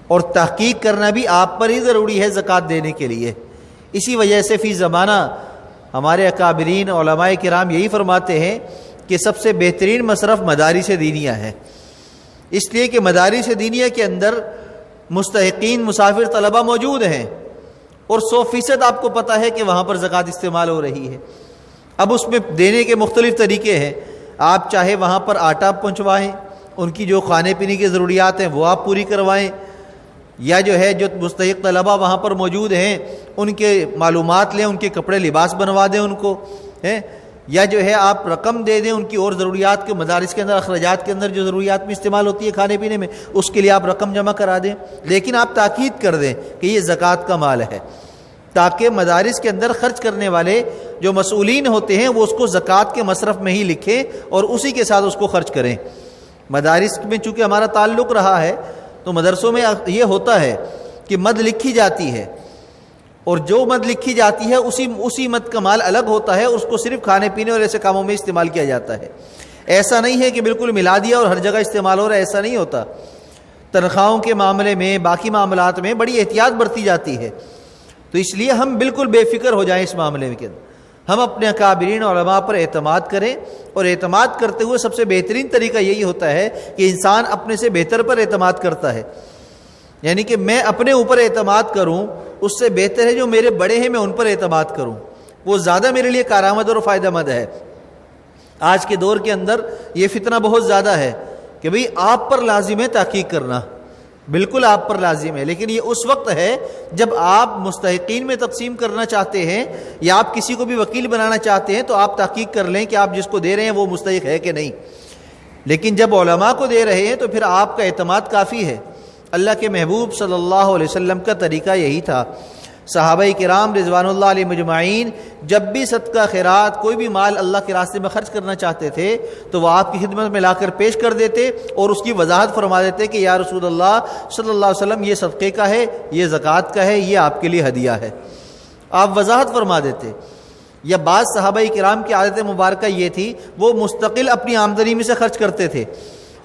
اور تحقیق کرنا بھی آپ پر ہی ضروری ہے زکوٰۃ دینے کے لیے. اسی وجہ سے فی زمانہ ہمارے اکابرین علماء کرام یہی فرماتے ہیں کہ سب سے بہترین مصرف مدارس دینیہ ہے، اس لیے کہ مدارس دینیہ کے اندر مستحقین مسافر طلبہ موجود ہیں، اور 100% آپ کو پتہ ہے کہ وہاں پر زکوٰۃ استعمال ہو رہی ہے. اب اس میں دینے کے مختلف طریقے ہیں. آپ چاہے وہاں پر آٹا پہنچوائیں، ان کی جو کھانے پینے کی ضروریات ہیں وہ آپ پوری کروائیں، یا جو ہے جو مستحق طلبہ وہاں پر موجود ہیں ان کے معلومات لیں، ان کے کپڑے لباس بنوا دیں ان کو، یا جو ہے آپ رقم دے دیں ان کی اور ضروریات کے مدارس کے اندر اخراجات کے اندر جو ضروریات میں استعمال ہوتی ہے کھانے پینے میں، اس کے لیے آپ رقم جمع کرا دیں. لیکن آپ تاکید کر دیں کہ یہ زکوٰۃ کا مال ہے، تاکہ مدارس کے اندر خرچ کرنے والے جو مسئولین ہوتے ہیں وہ اس کو زکوٰۃ کے مصرف میں ہی لکھیں اور اسی کے ساتھ اس کو خرچ کریں. مدارس میں چونکہ ہمارا تعلق رہا ہے تو مدرسوں میں یہ ہوتا ہے کہ مد لکھی جاتی ہے، اور جو مد لکھی جاتی ہے اسی مد کا مال الگ ہوتا ہے، اس کو صرف کھانے پینے اور ایسے کاموں میں استعمال کیا جاتا ہے. ایسا نہیں ہے کہ بالکل ملا دیا اور ہر جگہ استعمال ہو رہا ہے، ایسا نہیں ہوتا. تنخواہوں کے معاملے میں، باقی معاملات میں بڑی احتیاط برتی جاتی ہے. تو اس لیے ہم بالکل بے فکر ہو جائیں اس معاملے کے اندر. ہم اپنے اکابرین علماء پر اعتماد کریں، اور اعتماد کرتے ہوئے سب سے بہترین طریقہ یہی ہوتا ہے کہ انسان اپنے سے بہتر پر اعتماد کرتا ہے. یعنی کہ میں اپنے اوپر اعتماد کروں، اس سے بہتر ہے جو میرے بڑے ہیں میں ان پر اعتماد کروں، وہ زیادہ میرے لیے کارآمد اور فائدہ مند ہے. آج کے دور کے اندر یہ فتنہ بہت زیادہ ہے کہ بھئی آپ پر لازم ہے تحقیق کرنا، بالکل آپ پر لازم ہے، لیکن یہ اس وقت ہے جب آپ مستحقین میں تقسیم کرنا چاہتے ہیں یا آپ کسی کو بھی وکیل بنانا چاہتے ہیں تو آپ تحقیق کر لیں کہ آپ جس کو دے رہے ہیں وہ مستحق ہے کہ نہیں. لیکن جب علماء کو دے رہے ہیں تو پھر آپ کا اعتماد کافی ہے. اللہ کے محبوب صلی اللہ علیہ وسلم کا طریقہ یہی تھا. صحابہ کرام رضوان اللہ علیہ مجمعین جب بھی صدقہ خیرات کوئی بھی مال اللہ کے راستے میں خرچ کرنا چاہتے تھے تو وہ آپ کی خدمت میں لا کر پیش کر دیتے اور اس کی وضاحت فرما دیتے کہ یا رسول اللہ صلی اللہ علیہ وسلم یہ صدقے کا ہے، یہ زکوٰۃ کا ہے، یہ آپ کے لیے ہدیہ ہے. آپ وضاحت فرما دیتے. یا بعض صحابہ کرام کی عادت مبارکہ یہ تھی، وہ مستقل اپنی آمدنی میں سے خرچ کرتے تھے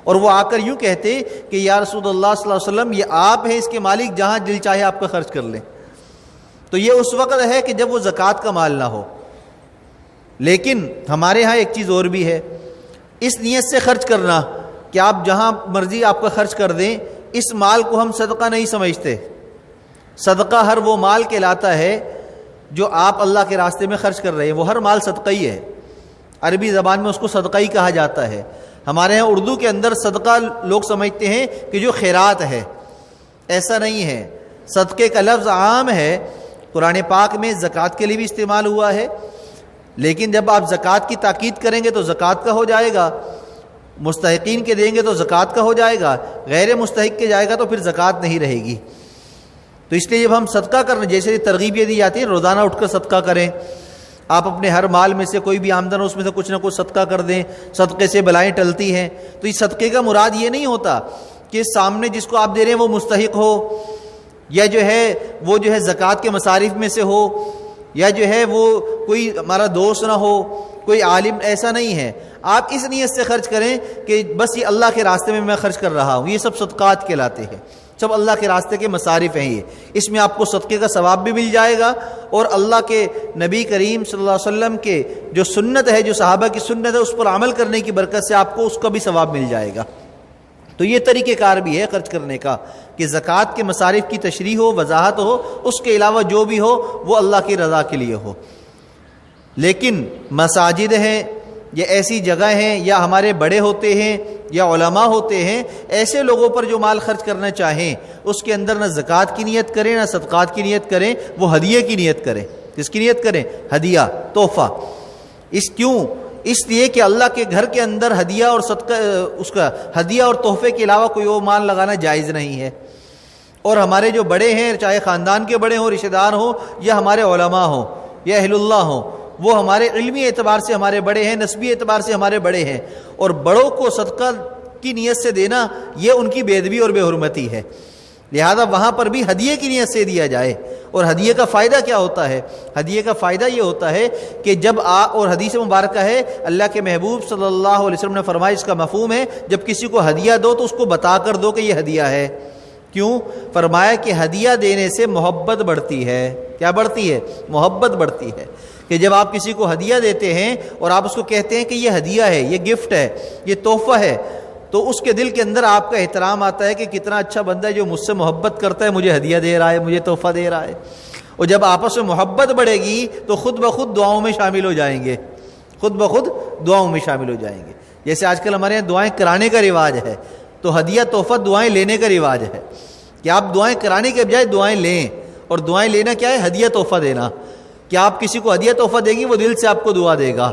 اور وہ آ کر یوں کہتے کہ یا رسول اللہ صلی اللہ علیہ وسلم یہ آپ ہیں اس کے مالک، جہاں دل چاہے آپ کا خرچ کر لیں. تو یہ اس وقت ہے کہ جب وہ زکوٰۃ کا مال نہ ہو. لیکن ہمارے ہاں ایک چیز اور بھی ہے، اس نیت سے خرچ کرنا کہ آپ جہاں مرضی آپ کا خرچ کر دیں، اس مال کو ہم صدقہ نہیں سمجھتے. صدقہ ہر وہ مال کہلاتا ہے جو آپ اللہ کے راستے میں خرچ کر رہے ہیں، وہ ہر مال صدقہ ہی ہے. عربی زبان میں اس کو صدقہ ہی کہا جاتا ہے. ہمارے ہاں اردو کے اندر صدقہ لوگ سمجھتے ہیں کہ جو خیرات ہے، ایسا نہیں ہے. صدقے کا لفظ عام ہے، قرآن پاک میں زکوٰۃ کے لیے بھی استعمال ہوا ہے، لیکن جب آپ زکوٰۃ کی تاکید کریں گے تو زکوٰۃ کا ہو جائے گا، مستحقین کے دیں گے تو زکوٰۃ کا ہو جائے گا، غیر مستحق کے جائے گا تو پھر زکوٰۃ نہیں رہے گی. تو اس لیے جب ہم صدقہ کرنا، جیسے ترغیب یہ دی جاتی ہے روزانہ اٹھ کر صدقہ کریں، آپ اپنے ہر مال میں سے کوئی بھی آمدن ہو اس میں سے کچھ نہ کچھ صدقہ کر دیں، صدقے سے بلائیں ٹلتی ہیں۔ تو اس صدقے کا مراد یہ نہیں ہوتا کہ سامنے جس کو آپ دے رہے ہیں وہ مستحق ہو، یا جو ہے وہ جو ہے زکوٰۃ کے مصارف میں سے ہو، یا جو ہے وہ کوئی ہمارا دوست نہ ہو، کوئی عالم، ایسا نہیں ہے۔ آپ اس نیت سے خرچ کریں کہ بس یہ اللہ کے راستے میں خرچ کر رہا ہوں، یہ سب صدقات کہلاتے ہیں، سب اللہ کے راستے کے مصارف ہیں۔ یہ اس میں آپ کو صدقے کا ثواب بھی مل جائے گا، اور اللہ کے نبی کریم صلی اللہ علیہ وسلم کے جو سنت ہے، جو صحابہ کی سنت ہے، اس پر عمل کرنے کی برکت سے آپ کو اس کا بھی ثواب مل جائے گا۔ تو یہ طریقہ کار بھی ہے خرچ کرنے کا کہ زکوٰۃ کے مصارف کی تشریح ہو، وضاحت ہو، اس کے علاوہ جو بھی ہو وہ اللہ کی رضا کے لیے ہو۔ لیکن مساجد ہیں یا ایسی جگہ ہیں یا ہمارے بڑے ہوتے ہیں یا علماء ہوتے ہیں، ایسے لوگوں پر جو مال خرچ کرنا چاہیں اس کے اندر نہ زکوٰۃ کی نیت کریں نہ صدقات کی نیت کریں، وہ ہدیے کی نیت کریں۔ کس کی نیت کریں؟ ہدیہ، تحفہ۔ اس لیے کہ اللہ کے گھر کے اندر ہدیہ اور صدقہ، اس کا ہدیہ اور تحفے کے علاوہ کوئی اور مال لگانا جائز نہیں ہے۔ اور ہمارے جو بڑے ہیں، چاہے خاندان کے بڑے ہوں، رشتہ دار ہوں، یا ہمارے علماء ہوں یا اہل اللہ ہوں، وہ ہمارے علمی اعتبار سے ہمارے بڑے ہیں، نسبی اعتبار سے ہمارے بڑے ہیں، اور بڑوں کو صدقہ کی نیت سے دینا یہ ان کی بے ادبی اور بے حرمتی ہے۔ لہذا وہاں پر بھی ہدیے کی نیت سے دیا جائے۔ اور ہدیے کا فائدہ کیا ہوتا ہے؟ ہدیے کا فائدہ یہ ہوتا ہے کہ جب اور حدیث مبارکہ ہے، اللہ کے محبوب صلی اللہ علیہ وسلم نے فرمایا، اس کا مفہوم ہے جب کسی کو ہدیہ دو تو اس کو بتا کر دو کہ یہ ہدیہ ہے۔ کیوں؟ فرمایا کہ ہدیہ دینے سے محبت بڑھتی ہے۔ کیا بڑھتی ہے؟ محبت بڑھتی ہے۔ کہ جب آپ کسی کو ہدیہ دیتے ہیں اور آپ اس کو کہتے ہیں کہ یہ ہدیہ ہے، یہ گفٹ ہے، یہ تحفہ ہے، تو اس کے دل کے اندر آپ کا احترام آتا ہے کہ کتنا اچھا بندہ ہے جو مجھ سے محبت کرتا ہے، مجھے ہدیہ دے رہا ہے، مجھے تحفہ دے رہا ہے۔ اور جب آپس میں محبت بڑھے گی تو خود بخود دعاؤں میں شامل ہو جائیں گے، خود بخود دعاؤں میں شامل ہو جائیں گے۔ جیسے آج کل ہمارے یہاں دعائیں کرانے کا رواج ہے، تو ہدیہ تحفہ دعائیں لینے کا رواج ہے کہ آپ دعائیں کرانے کے بجائے دعائیں لیں۔ اور دعائیں لینا کیا ہے؟ ہدیہ تحفہ دینا۔ کہ آپ کسی کو ہدیہ تحفہ دیں گی، وہ دل سے آپ کو دعا دے گا،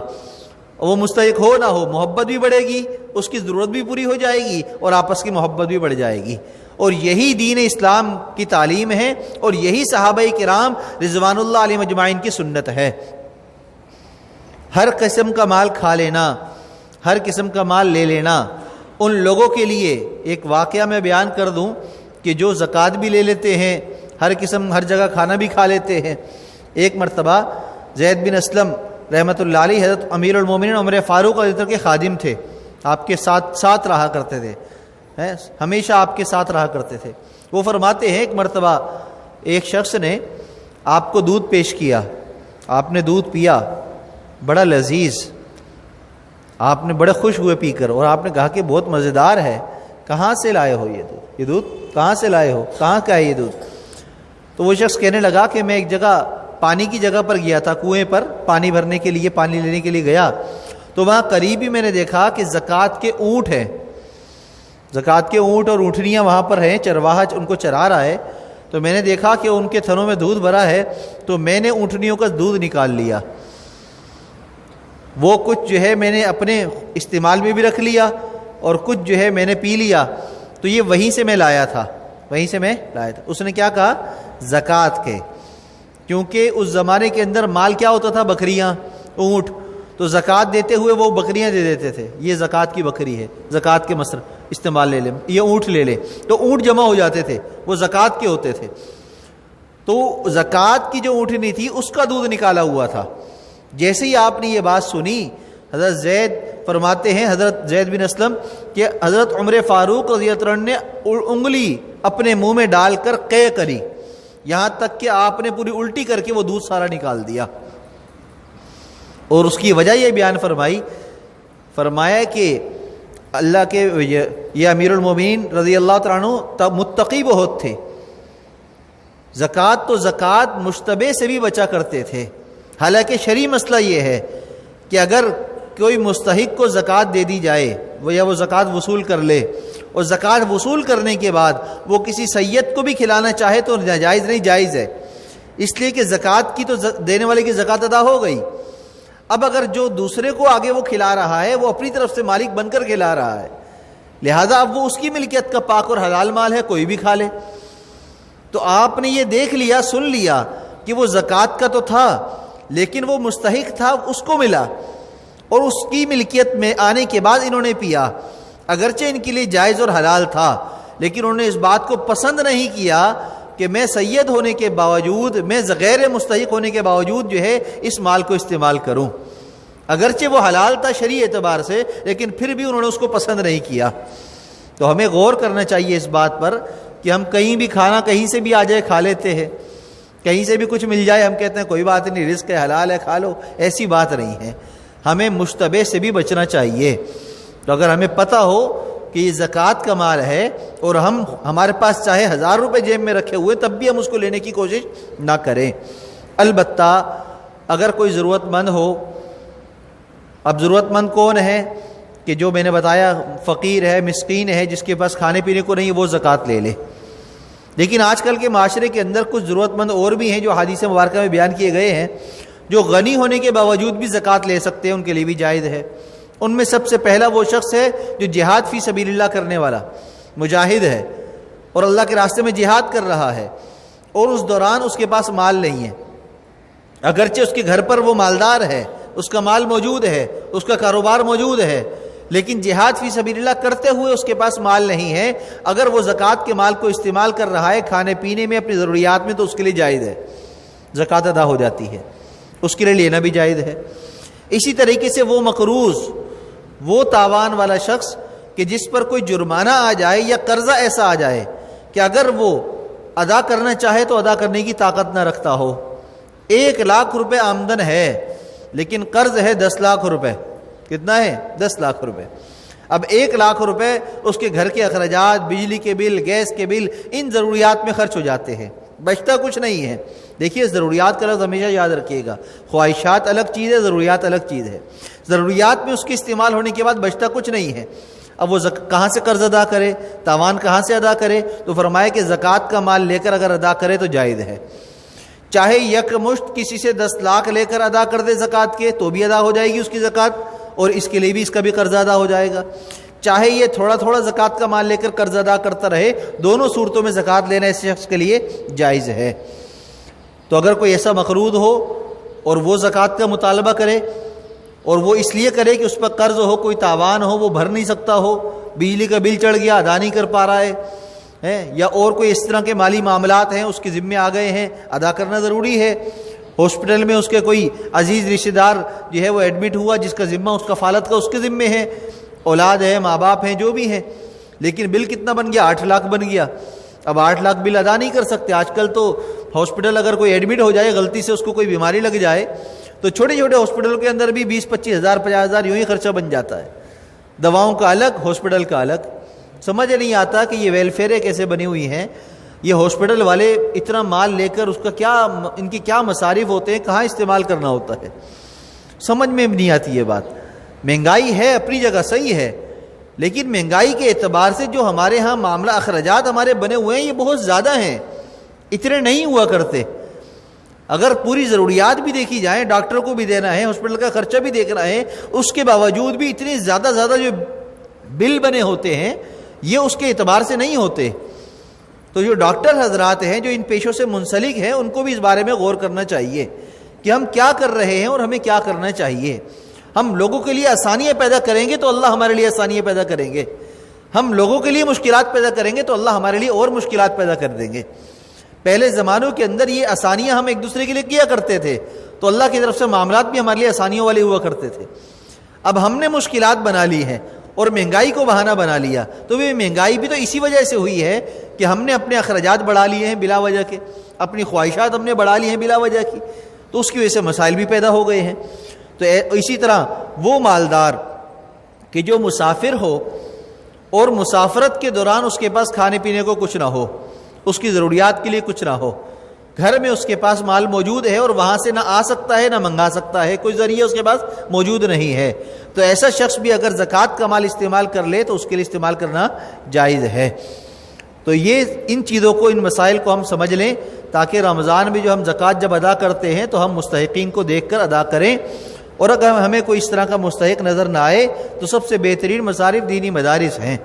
وہ مستحق ہو نہ ہو، محبت بھی بڑھے گی، اس کی ضرورت بھی پوری ہو جائے گی، اور آپس کی محبت بھی بڑھ جائے گی۔ اور یہی دین اسلام کی تعلیم ہے، اور یہی صحابہ کرام رضوان اللہ علیہم اجمعین کی سنت ہے۔ ہر قسم کا مال کھا لینا، ہر قسم کا مال لے لینا، ان لوگوں کے لیے ایک واقعہ میں بیان کر دوں کہ جو زکوٰۃ بھی لے لیتے ہیں، ہر جگہ کھانا بھی کھا لیتے ہیں۔ ایک مرتبہ زید بن اسلم رحمۃ اللہ علیہ حضرت امیر المومنین عمر فاروق رضی اللہ عنہ کے خادم تھے، آپ کے ساتھ رہا کرتے تھے، ہمیشہ آپ کے ساتھ رہا کرتے تھے۔ وہ فرماتے ہیں ایک مرتبہ ایک شخص نے آپ کو دودھ پیش کیا، آپ نے دودھ پیا، بڑا لذیذ، آپ نے بڑے خوش ہوئے پی کر، اور آپ نے کہا کہ بہت مزیدار ہے، کہاں سے لائے ہو یہ دودھ کہاں سے لائے ہو، کہاں کا ہے یہ دودھ؟ تو وہ شخص کہنے لگا کہ میں ایک جگہ پانی کی جگہ پر گیا تھا، کنویں پر پانی بھرنے کے لیے، پانی لینے کے لیے گیا، تو وہاں قریب ہی میں نے دیکھا کہ زکوٰۃ کے اونٹ ہیں، زکوٰۃ کے اونٹ اور اونٹنیاں وہاں پر ہیں، چرواہا ان کو چرا رہا ہے۔ تو میں نے دیکھا کہ ان کے تھنوں میں دودھ بھرا ہے، تو میں نے اونٹنیوں کا دودھ نکال لیا، وہ کچھ جو ہے میں نے اپنے استعمال میں بھی رکھ لیا، اور کچھ جو ہے میں نے پی لیا۔ تو یہ وہیں سے میں لایا تھا۔ اس نے کیا کہا؟ زکوٰۃ کے، کیونکہ اس زمانے کے اندر مال کیا ہوتا تھا؟ بکریاں، اونٹ، تو زکوٰۃ دیتے ہوئے وہ بکریاں دے دیتے تھے، یہ زکوٰۃ کی بکری ہے، زکوٰۃ کے مصرف استعمال لے لیں، یہ اونٹ لے لیں، تو اونٹ جمع ہو جاتے تھے، وہ زکوٰۃ کے ہوتے تھے۔ تو زکوٰۃ کی جو اونٹنی تھی اس کا دودھ نکالا ہوا تھا۔ جیسے ہی آپ نے یہ بات سنی، حضرت زید فرماتے ہیں، حضرت زید بن اسلم، کہ حضرت عمر فاروق رضی اللہ عنہ نے انگلی اپنے منہ میں ڈال کر قے کری، یہاں تک کہ آپ نے پوری الٹی کر کے وہ دودھ سارا نکال دیا۔ اور اس کی وجہ یہ بیان فرمایا کہ اللہ کے یہ امیر المومنین رضی اللہ تعالیٰ عنہ متقی بہت تھے، زکوٰۃ مشتبہ سے بھی بچا کرتے تھے۔ حالانکہ شرعی مسئلہ یہ ہے کہ اگر کوئی مستحق کو زکوٰۃ دے دی جائے، وہ زکوٰۃ وصول کر لے، اور زکوٰۃ وصول کرنے کے بعد وہ کسی سید کو بھی کھلانا چاہے تو ناجائز نہیں، جائز ہے، اس لیے کہ زکوٰۃ کی تو دینے والے کی زکوٰۃ ادا ہو گئی۔ اب اگر جو دوسرے کو آگے وہ کھلا رہا ہے، وہ اپنی طرف سے مالک بن کر کھلا رہا ہے، لہذا اب وہ اس کی ملکیت کا پاک اور حلال مال ہے، کوئی بھی کھا لے۔ تو آپ نے یہ دیکھ لیا، سن لیا کہ وہ زکوٰۃ کا تو تھا، لیکن وہ مستحق تھا اس کو ملا، اور اس کی ملکیت میں آنے کے بعد انہوں نے پیا، اگرچہ ان کے لیے جائز اور حلال تھا، لیکن انہوں نے اس بات کو پسند نہیں کیا کہ میں سید ہونے کے باوجود، میں غیر مستحق ہونے کے باوجود جو ہے اس مال کو استعمال کروں۔ اگرچہ وہ حلال تھا شرعی اعتبار سے، لیکن پھر بھی انہوں نے اس کو پسند نہیں کیا۔ تو ہمیں غور کرنا چاہیے اس بات پر کہ ہم کہیں بھی کھانا کہیں سے بھی آ جائے کھا لیتے ہیں، کہیں سے بھی کچھ مل جائے ہم کہتے ہیں کوئی بات نہیں، رزق ہے، حلال ہے، کھا لو، ایسی بات نہیں ہے۔ ہمیں مشتبہ سے بھی بچنا چاہیے۔ تو اگر ہمیں پتہ ہو کہ یہ زکوٰۃ کا مال ہے اور ہمارے پاس چاہے 1000 روپے جیب میں رکھے ہوئے تب بھی ہم اس کو لینے کی کوشش نہ کریں۔ البتہ اگر کوئی ضرورت مند ہو، اب ضرورت مند کون ہے کہ جو میں نے بتایا فقیر ہے، مسکین ہے، جس کے پاس کھانے پینے کو نہیں، وہ زکوٰۃ لے لے۔ لیکن آج کل کے معاشرے کے اندر کچھ ضرورت مند اور بھی ہیں جو حدیث مبارکہ میں بیان کیے گئے ہیں، جو غنی ہونے کے باوجود بھی زکوٰۃ لے سکتے ہیں، ان کے لیے بھی جائز ہے۔ ان میں سب سے پہلا وہ شخص ہے جو جہاد فی سبیل اللہ کرنے والا مجاہد ہے اور اللہ کے راستے میں جہاد کر رہا ہے، اور اس دوران اس کے پاس مال نہیں ہے، اگرچہ اس کے گھر پر وہ مالدار ہے، اس کا مال موجود ہے، اس کا کاروبار موجود ہے، لیکن جہاد فی سبیل اللہ کرتے ہوئے اس کے پاس مال نہیں ہے۔ اگر وہ زکوٰۃ کے مال کو استعمال کر رہا ہے کھانے پینے میں، اپنی ضروریات میں، تو اس کے لیے جائز ہے، زکوٰۃ ادا ہو جاتی ہے، اس کے لیے لینا بھی جائز ہے۔ اسی طریقے سے وہ مقروض، وہ تاوان والا شخص کہ جس پر کوئی جرمانہ آ جائے یا قرضہ ایسا آ جائے کہ اگر وہ ادا کرنا چاہے تو ادا کرنے کی طاقت نہ رکھتا ہو، 1 لاکھ روپے آمدن ہے لیکن قرض ہے 10 لاکھ روپے، کتنا ہے؟ 10 لاکھ روپے۔ اب 1 لاکھ روپے اس کے گھر کے اخراجات، بجلی کے بل، گیس کے بل، ان ضروریات میں خرچ ہو جاتے ہیں، بچتا کچھ نہیں ہے۔ دیکھیے ضروریات کا لفظ ہمیشہ یاد رکھیے گا، خواہشات الگ چیز ہے، ضروریات الگ چیز ہے۔ ضروریات میں اس کے استعمال ہونے کے بعد بچتا کچھ نہیں ہے، اب وہ کہاں سے قرض ادا کرے، تاوان کہاں سے ادا کرے؟ تو فرمایا کہ زکوٰۃ کا مال لے کر اگر ادا کرے تو جائز ہے۔ چاہے یک مشت کسی سے 10 لاکھ لے کر ادا کر دے زکوٰۃ کے تو بھی ادا ہو جائے گی اس کی زکوٰۃ، اور اس کے لیے بھی اس کا بھی قرضہ ادا ہو جائے گا۔ چاہے یہ تھوڑا تھوڑا زکوٰۃ کا مال لے کر قرض ادا کرتا رہے، دونوں صورتوں میں زکوٰۃ لینا اس شخص کے لیے جائز ہے۔ تو اگر کوئی ایسا مقروض ہو اور وہ زکوٰۃ کا مطالبہ کرے، اور وہ اس لیے کرے کہ اس پر قرض ہو، کوئی تاوان ہو، وہ بھر نہیں سکتا ہو، بجلی کا بل چڑھ گیا ادا نہیں کر پا رہا ہے، یا اور کوئی اس طرح کے مالی معاملات ہیں اس کے ذمے آ گئے ہیں، ادا کرنا ضروری ہے۔ ہاسپٹل میں اس کے کوئی عزیز رشتہ دار جو ہے وہ ایڈمٹ ہوا، جس کا ذمہ اس کفالت کا اس کے ذمے ہے، اولاد ہے، ماں باپ ہیں، جو بھی ہیں، لیکن بل کتنا بن گیا؟ 8 لاکھ بن گیا۔ اب 8 لاکھ بل ادا نہیں کر سکتے۔ آج کل تو ہاسپٹل اگر کوئی ایڈمٹ ہو جائے، غلطی سے اس کو کوئی بیماری لگ جائے، تو چھوٹے چھوٹے ہاسپٹل کے اندر بھی 20-25 ہزار 50 ہزار یوں ہی خرچہ بن جاتا ہے، دواؤں کا الگ، ہاسپٹل کا الگ۔ سمجھ نہیں آتا کہ یہ ویلفیئر کیسے بنی ہوئی ہیں، یہ ہاسپٹل والے اتنا مال لے کر اس کا کیا، ان کی کیا مصارف ہوتے ہیں، کہاں استعمال کرنا ہوتا ہے، سمجھ میں نہیں آتی یہ بات۔ مہنگائی ہے اپنی جگہ صحیح ہے، لیکن مہنگائی کے اعتبار سے جو ہمارے ہاں معاملہ اخراجات ہمارے بنے ہوئے ہیں یہ بہت زیادہ ہیں، اتنے نہیں ہوا کرتے۔ اگر پوری ضروریات بھی دیکھی جائیں، ڈاکٹر کو بھی دینا ہے، ہاسپٹل کا خرچہ بھی دیکھنا ہے، اس کے باوجود بھی اتنے زیادہ جو بل بنے ہوتے ہیں یہ اس کے اعتبار سے نہیں ہوتے۔ تو جو ڈاکٹر حضرات ہیں جو ان پیشوں سے منسلک ہیں، ان کو بھی اس بارے میں غور کرنا چاہیے کہ ہم کیا کر رہے ہیں اور ہمیں کیا کرنا چاہیے۔ ہم لوگوں کے لیے آسانیاں پیدا کریں گے تو اللہ ہمارے لیے آسانیاں پیدا کریں گے، ہم لوگوں کے لیے مشکلات پیدا کریں گے تو اللہ ہمارے لیے اور مشکلات پیدا کر دیں گے۔ پہلے زمانوں کے اندر یہ آسانیاں ہم ایک دوسرے کے لیے کیا کرتے تھے تو اللہ کی طرف سے معاملات بھی ہمارے لیے آسانیوں والے ہوا کرتے تھے۔ اب ہم نے مشکلات بنا لی ہیں اور مہنگائی کو بہانہ بنا لیا، تو یہ مہنگائی بھی تو اسی وجہ سے ہوئی ہے کہ ہم نے اپنے اخراجات بڑھا لیے ہیں بلا وجہ کے، اپنی خواہشات ہم نے بڑھا لی ہیں بلا وجہ کی، تو اس کی وجہ سے مسائل بھی پیدا ہو گئے ہیں۔ تو اسی طرح وہ مالدار کہ جو مسافر ہو اور مسافرت کے دوران اس کے پاس کھانے پینے کو کچھ نہ ہو، اس کی ضروریات کے لیے کچھ نہ ہو، گھر میں اس کے پاس مال موجود ہے اور وہاں سے نہ آ سکتا ہے نہ منگا سکتا ہے، کوئی ذریعہ اس کے پاس موجود نہیں ہے، تو ایسا شخص بھی اگر زکوٰۃ کا مال استعمال کر لے تو اس کے لیے استعمال کرنا جائز ہے۔ تو یہ ان چیزوں کو، ان مسائل کو ہم سمجھ لیں تاکہ رمضان میں جو ہم زکوٰۃ جب ادا کرتے ہیں تو ہم مستحقین کو دیکھ کر ادا کریں، اور اگر ہمیں کوئی اس طرح کا مستحق نظر نہ آئے تو سب سے بہترین مصارف دینی مدارس ہیں،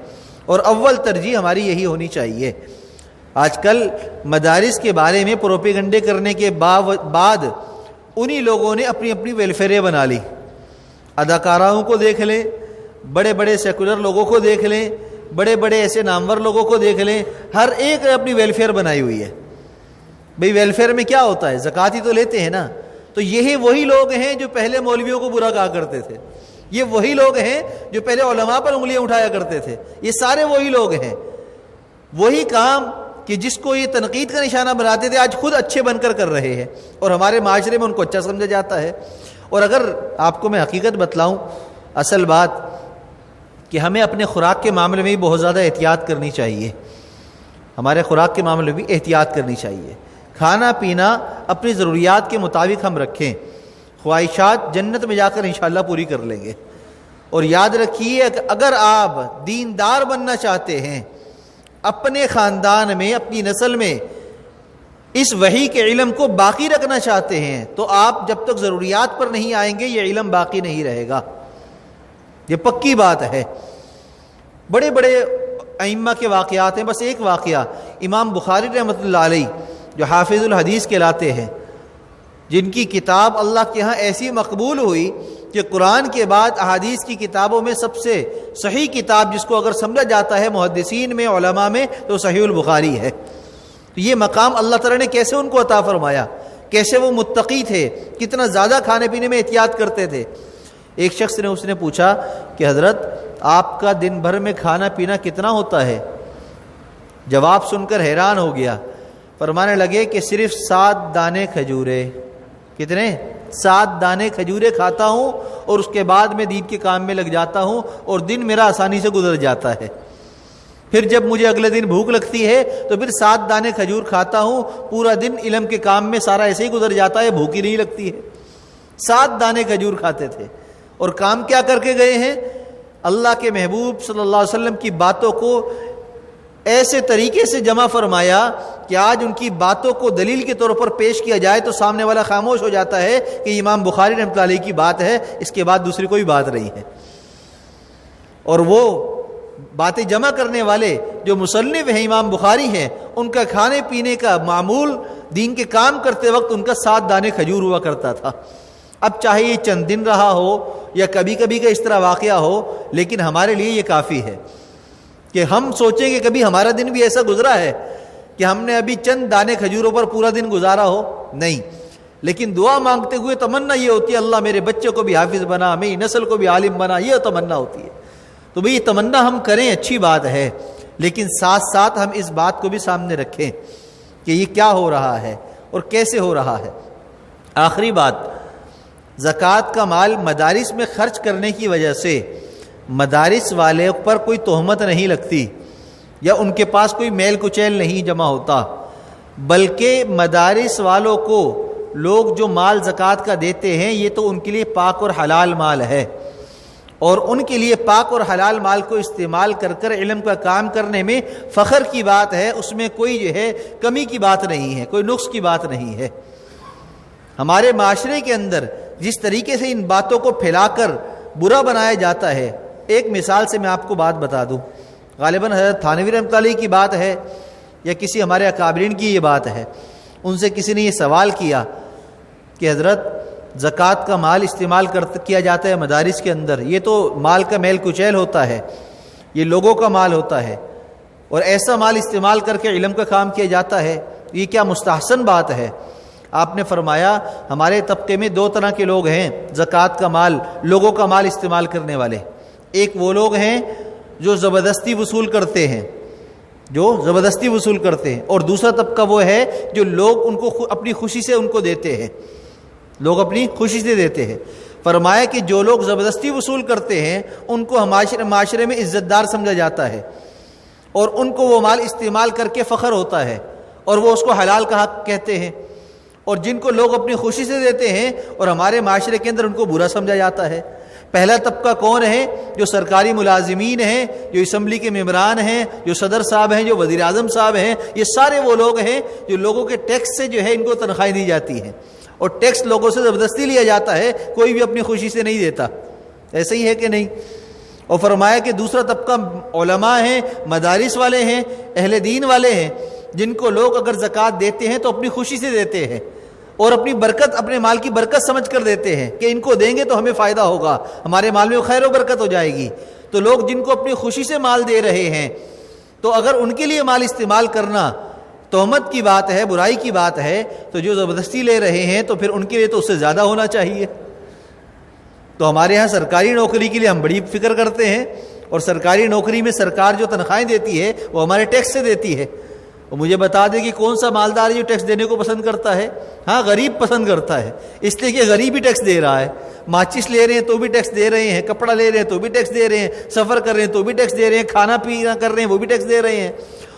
اور اول ترجیح ہماری یہی ہونی چاہیے۔ آج کل مدارس کے بارے میں پروپیگنڈے کرنے کے بعد انہی لوگوں نے اپنی اپنی ویلفیئریں بنا لی. اداکاراؤں کو دیکھ لیں, بڑے بڑے سیکولر لوگوں کو دیکھ لیں, بڑے بڑے ایسے نامور لوگوں کو دیکھ لیں, ہر ایک نے اپنی ویلفیئر بنائی ہوئی ہے. بھئی ویلفیئر میں کیا ہوتا ہے؟ زکوٰۃ ہی تو لیتے ہیں نا. تو یہی وہی لوگ ہیں جو پہلے مولویوں کو برا کہا کرتے تھے, یہ وہی لوگ ہیں جو پہلے علماء پر انگلیاں اٹھایا کرتے تھے, یہ سارے وہی لوگ ہیں. وہی کام کہ جس کو یہ تنقید کا نشانہ بناتے تھے آج خود اچھے بن کر رہے ہیں, اور ہمارے معاشرے میں ان کو اچھا سمجھا جاتا ہے. اور اگر آپ کو میں حقیقت بتلاؤں, اصل بات کہ ہمیں اپنے خوراک کے معاملے میں بھی بہت زیادہ احتیاط کرنی چاہیے. ہمارے خوراک کے معاملے میں بھی احتیاط کرنی چاہیے. کھانا پینا اپنی ضروریات کے مطابق ہم رکھیں, خواہشات جنت میں جا کر انشاءاللہ پوری کر لیں گے. اور یاد رکھیے کہ اگر آپ دیندار بننا چاہتے ہیں, اپنے خاندان میں, اپنی نسل میں اس وحی کے علم کو باقی رکھنا چاہتے ہیں, تو آپ جب تک ضروریات پر نہیں آئیں گے یہ علم باقی نہیں رہے گا. یہ پکی بات ہے. بڑے بڑے ائمہ کے واقعات ہیں. بس ایک واقعہ, امام بخاری رحمۃ اللہ علیہ جو حافظ الحدیث کہلاتے ہیں, جن کی کتاب اللہ کے ہاں ایسی مقبول ہوئی کہ قرآن کے بعد احادیث کی کتابوں میں سب سے صحیح کتاب جس کو اگر سمجھا جاتا ہے محدثین میں, علماء میں, تو صحیح البخاری ہے. تو یہ مقام اللہ تعالیٰ نے کیسے ان کو عطا فرمایا, کیسے وہ متقی تھے, کتنا زیادہ کھانے پینے میں احتیاط کرتے تھے. ایک شخص نے اس نے پوچھا کہ حضرت آپ کا دن بھر میں کھانا پینا کتنا ہوتا ہے؟ جواب سن کر حیران ہو گیا. فرمانے لگے کہ صرف 7 دانے کھجورے. کتنے؟ 7 دانے کھجورے کھاتا ہوں, اور اس کے بعد میں دین کے کام میں لگ جاتا ہوں, اور دن میرا آسانی سے گزر جاتا ہے. پھر جب مجھے اگلے دن بھوک لگتی ہے تو پھر 7 دانے کھجور کھاتا ہوں, پورا دن علم کے کام میں سارا ایسے ہی گزر جاتا ہے, بھوک ہی نہیں لگتی ہے. 7 دانے کھجور کھاتے تھے, اور کام کیا کر کے گئے ہیں؟ اللہ کے محبوب صلی اللہ علیہ وسلم کی باتوں کو ایسے طریقے سے جمع فرمایا کہ آج ان کی باتوں کو دلیل کے طور پر پیش کیا جائے تو سامنے والا خاموش ہو جاتا ہے کہ امام بخاری رحمۃ اللہ علیہ کی بات ہے, اس کے بعد دوسری کوئی بات نہیں ہے. اور وہ باتیں جمع کرنے والے جو مصنف ہیں امام بخاری ہیں, ان کا کھانے پینے کا معمول دین کے کام کرتے وقت ان کا 7 دانے کھجور ہوا کرتا تھا. اب چاہے یہ چند دن رہا ہو یا کبھی کبھی کا اس طرح واقعہ ہو, لیکن ہمارے لیے یہ کافی ہے کہ ہم سوچیں کہ کبھی ہمارا دن بھی ایسا گزرا ہے کہ ہم نے ابھی چند دانے کھجوروں پر پورا دن گزارا ہو. نہیں, لیکن دعا مانگتے ہوئے تمنا یہ ہوتی ہے اللہ میرے بچے کو بھی حافظ بنا, میری نسل کو بھی عالم بنا, یہ تمنا ہوتی ہے. تو بھئی یہ تمنا ہم کریں, اچھی بات ہے, لیکن ساتھ ساتھ ہم اس بات کو بھی سامنے رکھیں کہ یہ کیا ہو رہا ہے اور کیسے ہو رہا ہے. آخری بات, زکوٰۃ کا مال مدارس میں خرچ کرنے کی وجہ سے مدارس والے پر کوئی تہمت نہیں لگتی یا ان کے پاس کوئی میل کچیل نہیں جمع ہوتا, بلکہ مدارس والوں کو لوگ جو مال زکوٰۃ کا دیتے ہیں یہ تو ان کے لیے پاک اور حلال مال ہے, اور ان کے لیے پاک اور حلال مال کو استعمال کر کر علم کا کام کرنے میں فخر کی بات ہے. اس میں کوئی جو ہے کمی کی بات نہیں ہے, کوئی نقص کی بات نہیں ہے. ہمارے معاشرے کے اندر جس طریقے سے ان باتوں کو پھیلا کر برا بنایا جاتا ہے, ایک مثال سے میں آپ کو بات بتا دوں. غالباً حضرت تھانوی رحمۃ اللہ علیہ کی بات ہے یا کسی ہمارے اکابرین کی یہ بات ہے. ان سے کسی نے یہ سوال کیا کہ حضرت زکوٰۃ کا مال استعمال کیا جاتا ہے مدارس کے اندر, یہ تو مال کا میل کچیل ہوتا ہے, یہ لوگوں کا مال ہوتا ہے, اور ایسا مال استعمال کر کے علم کا کام کیا جاتا ہے, یہ کیا مستحسن بات ہے؟ آپ نے فرمایا ہمارے طبقے میں 2 طرح کے لوگ ہیں زکوٰۃ کا مال, لوگوں کا مال استعمال کرنے والے. ایک وہ لوگ ہیں جو زبردستی وصول کرتے ہیں, اور دوسرا طبقہ وہ ہے جو لوگ ان کو اپنی خوشی سے ان کو دیتے ہیں, لوگ اپنی خوشی سے دیتے ہیں. فرمایا کہ جو لوگ زبردستی وصول کرتے ہیں ان کو معاشرے میں عزت دار سمجھا جاتا ہے, اور ان کو وہ مال استعمال کر کے فخر ہوتا ہے, اور وہ اس کو حلال کا حق کہتے ہیں. اور جن کو لوگ اپنی خوشی سے دیتے ہیں اور ہمارے معاشرے کے اندر ان کو برا سمجھا جاتا ہے. پہلا طبقہ کون ہے؟ جو سرکاری ملازمین ہیں, جو اسمبلی کے ممبران ہیں, جو صدر صاحب ہیں, جو وزیر اعظم صاحب ہیں. یہ سارے وہ لوگ ہیں جو لوگوں کے ٹیکس سے جو ہے ان کو تنخواہیں دی جاتی ہیں, اور ٹیکس لوگوں سے زبردستی لیا جاتا ہے, کوئی بھی اپنی خوشی سے نہیں دیتا. ایسے ہی ہے کہ نہیں؟ اور فرمایا کہ دوسرا طبقہ علماء ہیں, مدارس والے ہیں, اہل دین والے ہیں, جن کو لوگ اگر زکوٰۃ دیتے ہیں تو اپنی خوشی سے دیتے ہیں, اور اپنی برکت اپنے مال کی برکت سمجھ کر دیتے ہیں کہ ان کو دیں گے تو ہمیں فائدہ ہوگا، ہمارے مال میں خیر و برکت ہو جائے گی۔ تو لوگ جن کو اپنی خوشی سے مال دے رہے ہیں، تو اگر ان کے لیے مال استعمال کرنا تہمت کی بات ہے، برائی کی بات ہے، تو جو زبردستی لے رہے ہیں تو پھر ان کے لیے تو اس سے زیادہ ہونا چاہیے۔ تو ہمارے ہاں سرکاری نوکری کے لیے ہم بڑی فکر کرتے ہیں، اور سرکاری نوکری میں سرکار جو تنخواہیں دیتی ہے وہ ہمارے ٹیکس سے دیتی ہے۔ اور مجھے بتا دے کہ کون سا مالدار ہے جو ٹیکس دینے کو پسند کرتا ہے؟ ہاں، غریب پسند کرتا ہے، اس لیے کہ غریب ہی ٹیکس دے رہا ہے۔ ماچس لے رہے ہیں تو بھی ٹیکس دے رہے ہیں، کپڑا لے رہے ہیں تو بھی ٹیکس دے رہے ہیں، سفر کر رہے ہیں تو بھی ٹیکس دے رہے ہیں، کھانا پینا کر رہے ہیں وہ بھی ٹیکس دے رہے ہیں۔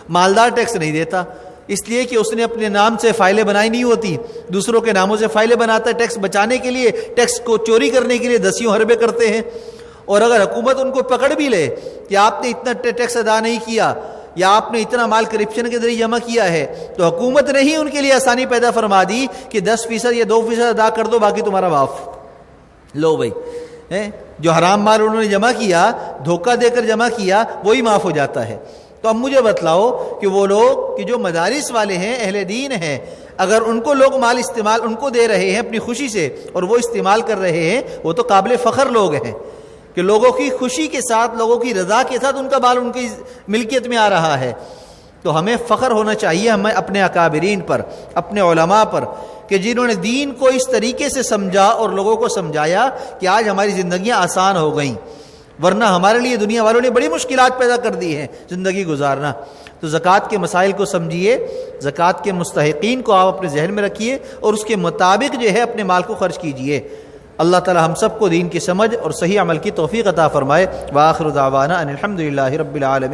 مالدار ٹیکس نہیں دیتا، اس لیے کہ اس نے اپنے نام سے فائلیں بنائی نہیں ہوتی، دوسروں کے ناموں سے فائلیں بناتا ہے ٹیکس بچانے کے لیے، ٹیکس کو چوری کرنے کے لیے دسیوں حربے کرتے ہیں۔ اور اگر حکومت ان کو پکڑ بھی لے کہ آپ نے اتنا ٹیکس ادا نہیں کیا یا آپ نے اتنا مال کرپشن کے ذریعے جمع کیا ہے، تو حکومت نے ہی ان کے لیے آسانی پیدا فرما دی کہ 10% یا 2% ادا کر دو، باقی تمہارا معاف۔ لو بھائی، جو حرام مال انہوں نے جمع کیا، دھوکہ دے کر جمع کیا، وہی معاف ہو جاتا ہے۔ تو اب مجھے بتلاؤ کہ وہ لوگ کہ جو مدارس والے ہیں، اہل دین ہیں، اگر ان کو لوگ مال استعمال ان کو دے رہے ہیں اپنی خوشی سے اور وہ استعمال کر رہے ہیں، وہ تو قابل فخر لوگ ہیں کہ لوگوں کی خوشی کے ساتھ، لوگوں کی رضا کے ساتھ ان کا مال ان کی ملکیت میں آ رہا ہے۔ تو ہمیں فخر ہونا چاہیے ہمیں اپنے اکابرین پر، اپنے علماء پر، کہ جنہوں نے دین کو اس طریقے سے سمجھا اور لوگوں کو سمجھایا کہ آج ہماری زندگیاں آسان ہو گئیں، ورنہ ہمارے لیے دنیا والوں نے بڑی مشکلات پیدا کر دی ہیں زندگی گزارنا۔ تو زکوٰۃ کے مسائل کو سمجھیے، زکوٰۃ کے مستحقین کو آپ اپنے ذہن میں رکھیے اور اس کے مطابق جو ہے اپنے مال کو خرچ کیجیے۔ اللہ تعالی ہم سب کو دین کی سمجھ اور صحیح عمل کی توفیق عطا فرمائے۔ وآخر دعوانا ان الحمد للہ رب العالمین۔